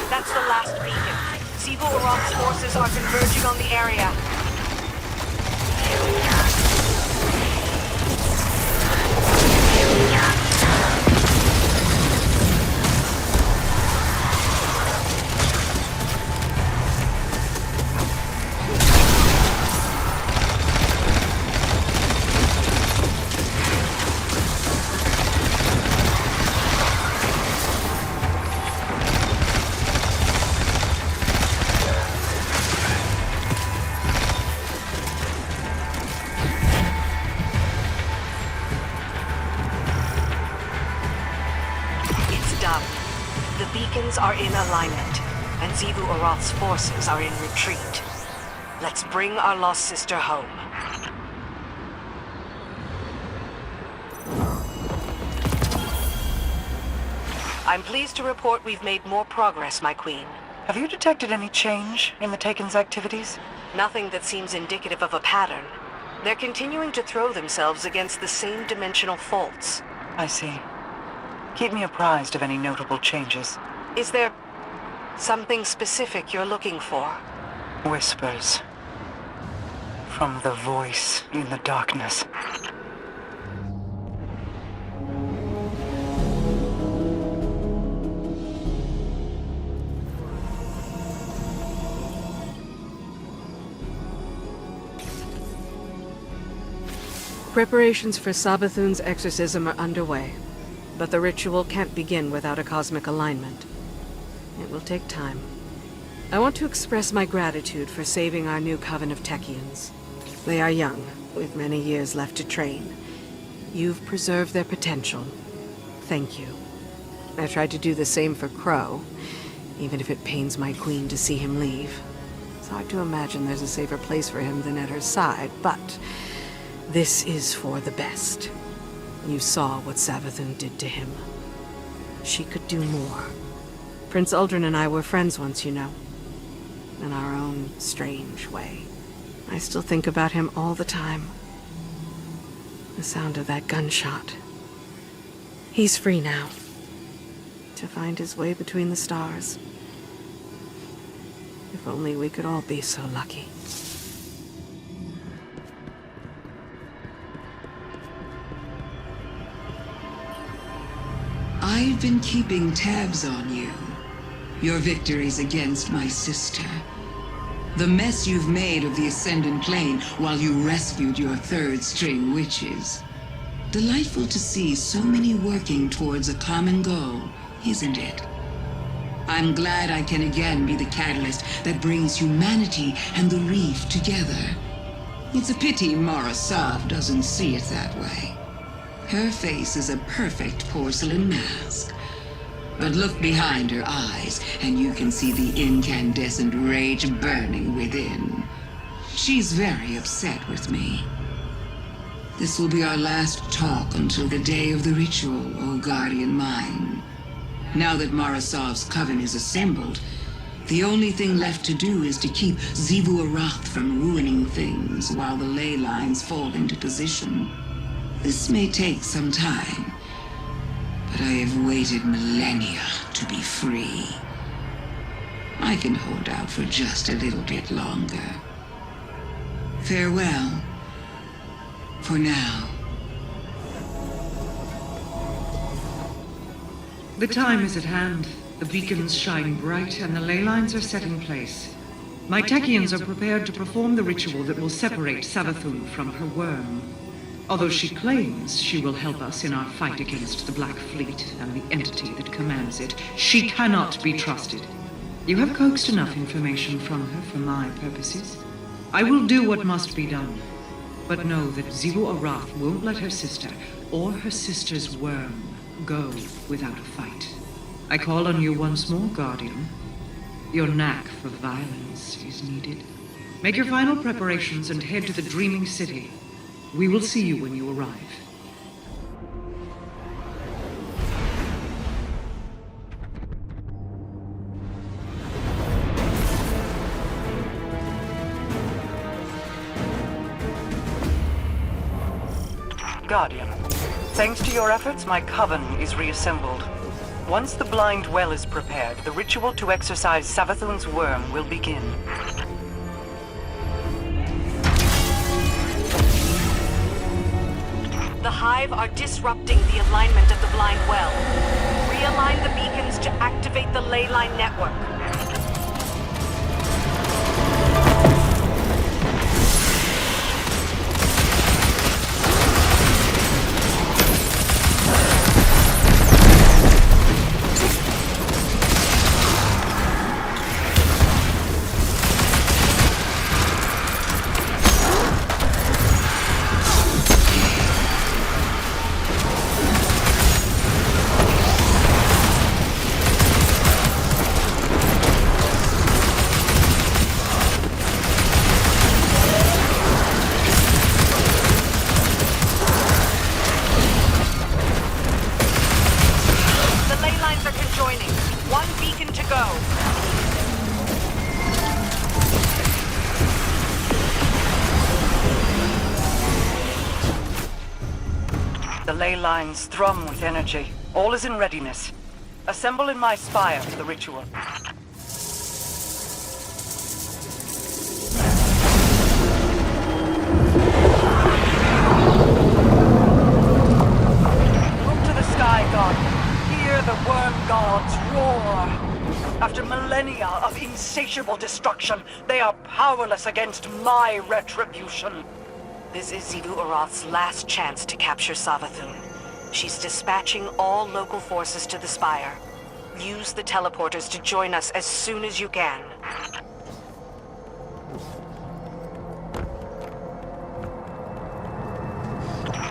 That's the last beacon. Xivu Arath's forces are converging on the area. Queens are in alignment, and Xivu Arath's forces are in retreat. Let's bring our lost sister home. I'm pleased to report we've made more progress, my queen. Have you detected any change in the Taken's activities? Nothing that seems indicative of a pattern. They're continuing to throw themselves against the same dimensional faults. I see. Keep me apprised of any notable changes. Is there something specific you're looking for? Whispers. From the voice in the darkness. Preparations for Savathun's exorcism are underway, but the ritual can't begin without a cosmic alignment. It will take time. I want to express my gratitude for saving our new coven of Techeuns. They are young, with many years left to train. You've preserved their potential. Thank you. I tried to do the same for Crow, even if it pains my queen to see him leave. It's hard to imagine there's a safer place for him than at her side, but this is for the best. You saw what Savathun did to him. She could do more. Prince Uldren and I were friends once, you know. In our own strange way. I still think about him all the time. The sound of that gunshot. He's free now. To find his way between the stars. If only we could all be so lucky. I've been keeping tabs on you. Your victories against my sister. The mess you've made of the Ascendant Plane while you rescued your third-string witches. Delightful to see so many working towards a common goal, isn't it? I'm glad I can again be the catalyst that brings humanity and the reef together. It's a pity Mara Sov doesn't see it that way. Her face is a perfect porcelain mask. But look behind her eyes, and you can see the incandescent rage burning within. She's very upset with me. This will be our last talk until the day of the ritual, O Guardian Mine. Now that Marasov's coven is assembled, the only thing left to do is to keep Xivu Arath from ruining things while the ley lines fall into position. This may take some time, but I have waited millennia to be free. I can hold out for just a little bit longer. Farewell. For now. The time is at hand. The beacons shine bright and the ley lines are set in place. My Techeuns are prepared to perform the ritual that will separate Savathun from her worm. Although she claims she will help us in our fight against the Black Fleet and the entity that commands it, she cannot be trusted. You have coaxed enough information from her for my purposes. I will do what must be done. But know that Xivu Arath won't let her sister, or her sister's worm, go without a fight. I call on you once more, Guardian. Your knack for violence is needed. Make your final preparations and head to the Dreaming City. We will see you when you arrive. Guardian, thanks to your efforts, my coven is reassembled. Once the blind well is prepared, the ritual to exorcise Savathun's worm will begin. The Hive are disrupting the alignment of the blind well. Realign the beacons to activate the ley line network. go! The ley lines thrum with energy. All is in readiness. Assemble in my spire for the ritual. Look to the sky, God. Hear the worm gods roar. After millennia of insatiable destruction, they are powerless against my retribution. This is Xivu Arath's last chance to capture Savathun. She's dispatching all local forces to the Spire. Use the teleporters to join us as soon as you can.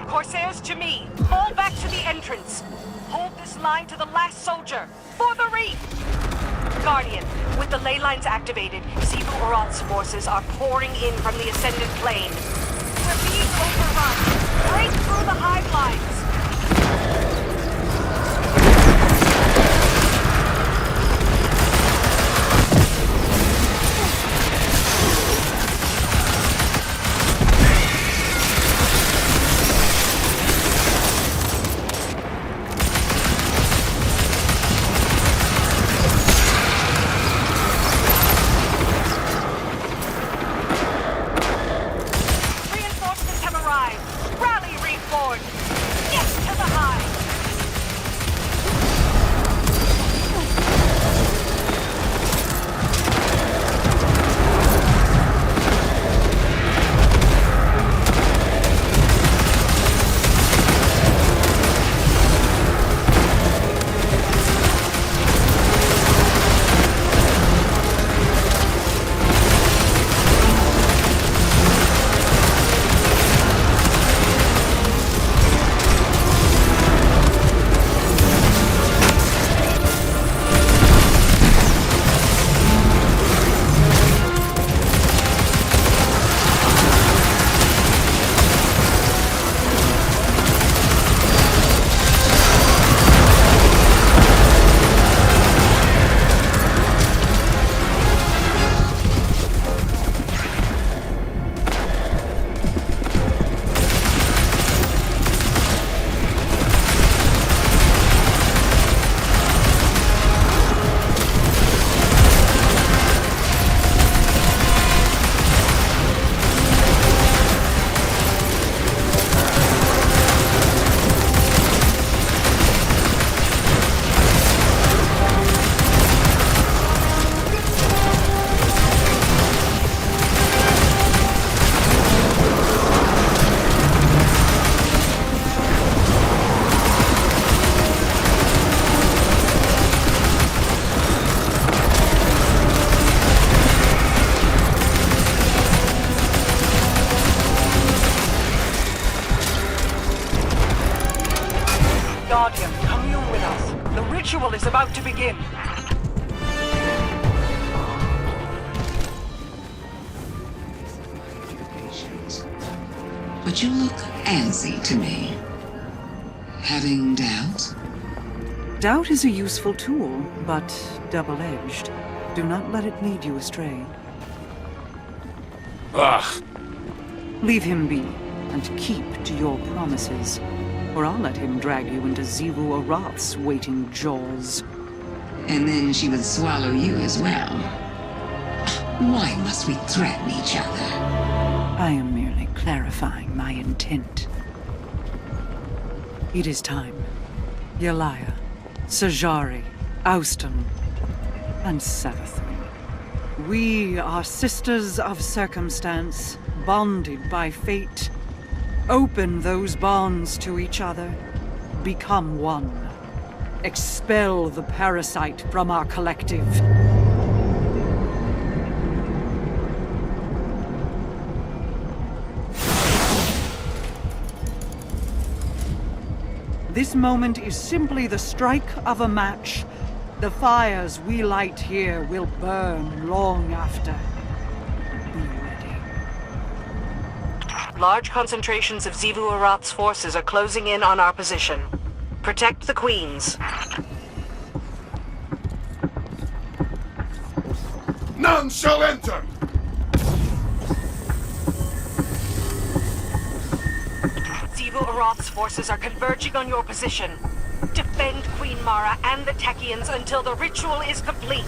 Corsairs to me! Fall back to the entrance! Hold this line to the last soldier! For the reef! Guardian, with the ley lines activated, Xivu Arath's forces are pouring in from the Ascended Plane. We're being overrun! Break through the hive lines! Guardian, commune with us. The ritual is about to begin. But you look antsy to me. Having doubt? Doubt is a useful tool, but double-edged. Do not let it lead you astray. Ugh! Leave him be, and keep to your promises. Or I'll let him drag you into Xivu Arath's waiting jaws. And then she would swallow you as well. Why must we threaten each other? I am merely clarifying my intent. It is time. Yelaya, Sajari, Austin, and Savathun. We are sisters of circumstance, bonded by fate. Open those bonds to each other. Become one. Expel the parasite from our collective. This moment is simply the strike of a match. The fires we light here will burn long after. Be ready. Large concentrations of Xivu Arath's forces are closing in on our position. Protect the queens. none shall enter! Sivu Aroth's forces are converging on your position. Defend Queen Mara and the Technians until the ritual is complete.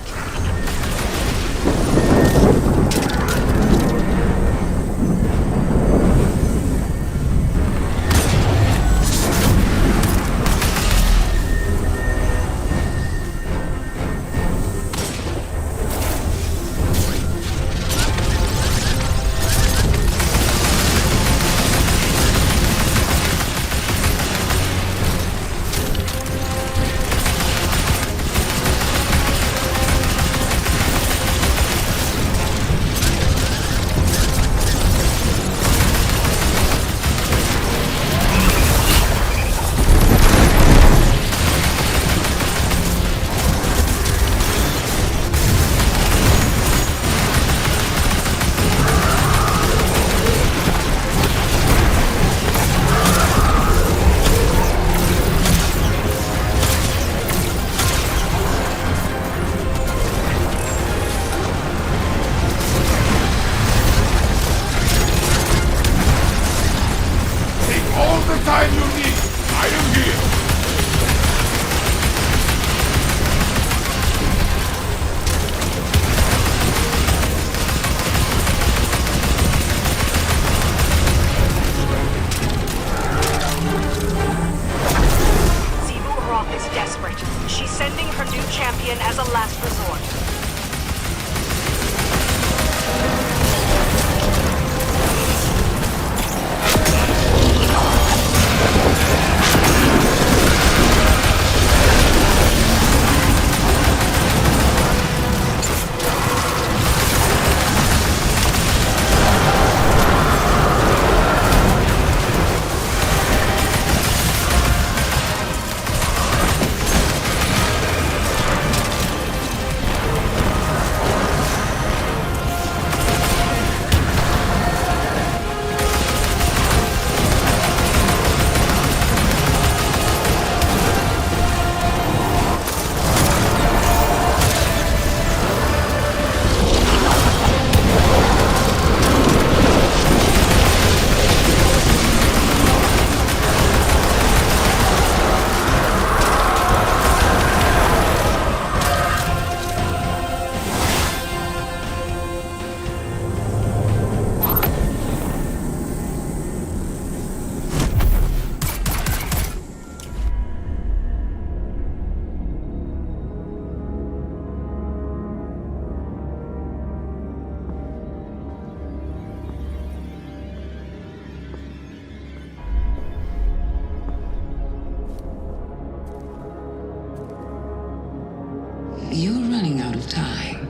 You're running out of time.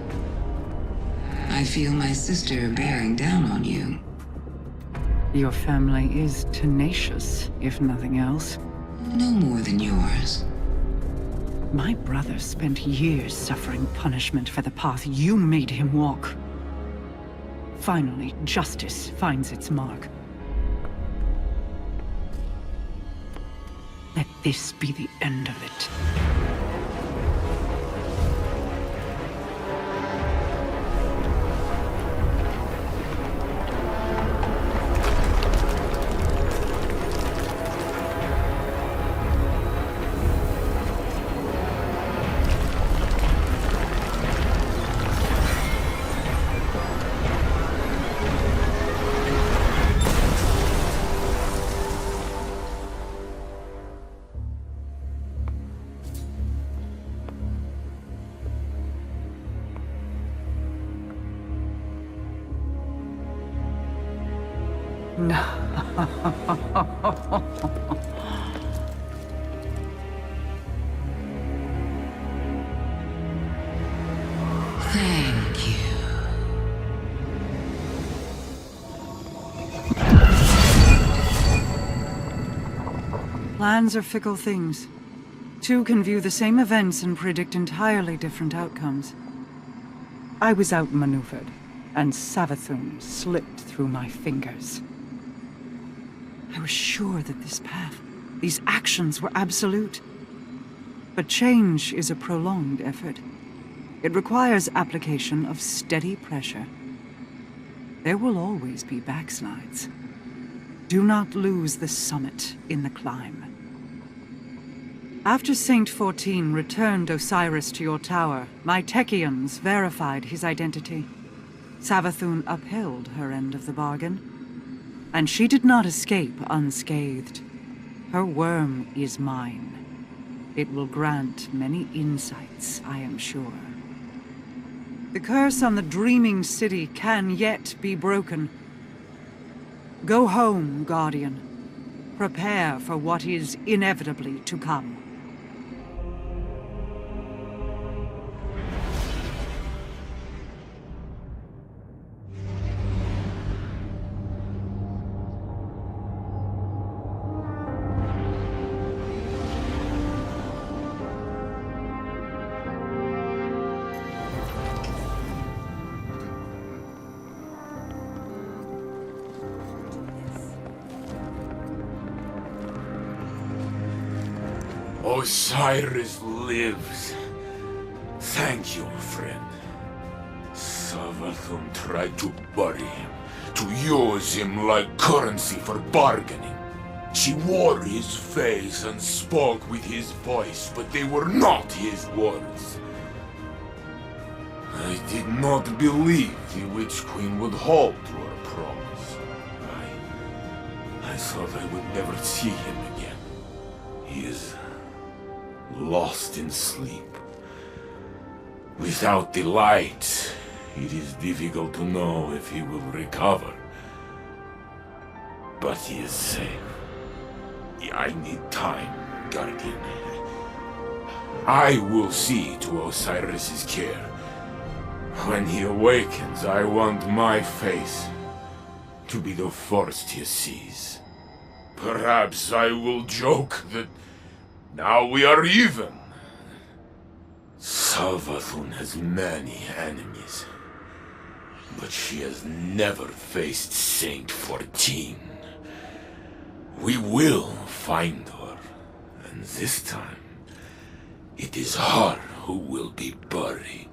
I feel my sister bearing down on you. Your family is tenacious, if nothing else. No more than yours. My brother spent years suffering punishment for the path you made him walk. Finally, justice finds its mark. Let this be the end of it. Thank you. Plans are fickle things. Two can view the same events and predict entirely different outcomes. I was outmaneuvered, and Savathun slipped through my fingers. I was sure that this path, these actions were absolute. But change is a prolonged effort. It requires application of steady pressure. There will always be backslides. Do not lose the summit in the climb. After Saint 14 returned Osiris to your tower, my Techeuns verified his identity. Savathun upheld her end of the bargain, and she did not escape unscathed. Her worm is mine. It will grant many insights, I am sure. The curse on the dreaming city can yet be broken. Go home, Guardian. Prepare for what is inevitably to come. Osiris lives. Thank you, friend. Savathun tried to bury him, to use him like currency for bargaining. She wore his face and spoke with his voice, but they were not his words. I did not believe the Witch Queen would hold to her promise. I thought I would never see him again. He is lost in sleep. Without the light, it is difficult to know if he will recover. But he is safe. I need time, Guardian. I will see to Osiris's care. When he awakens, I want my face to be the first he sees. Perhaps I will joke that now we are even. Savathun has many enemies, but she has never faced Saint 14. We will find her, and this time, it is her who will be buried.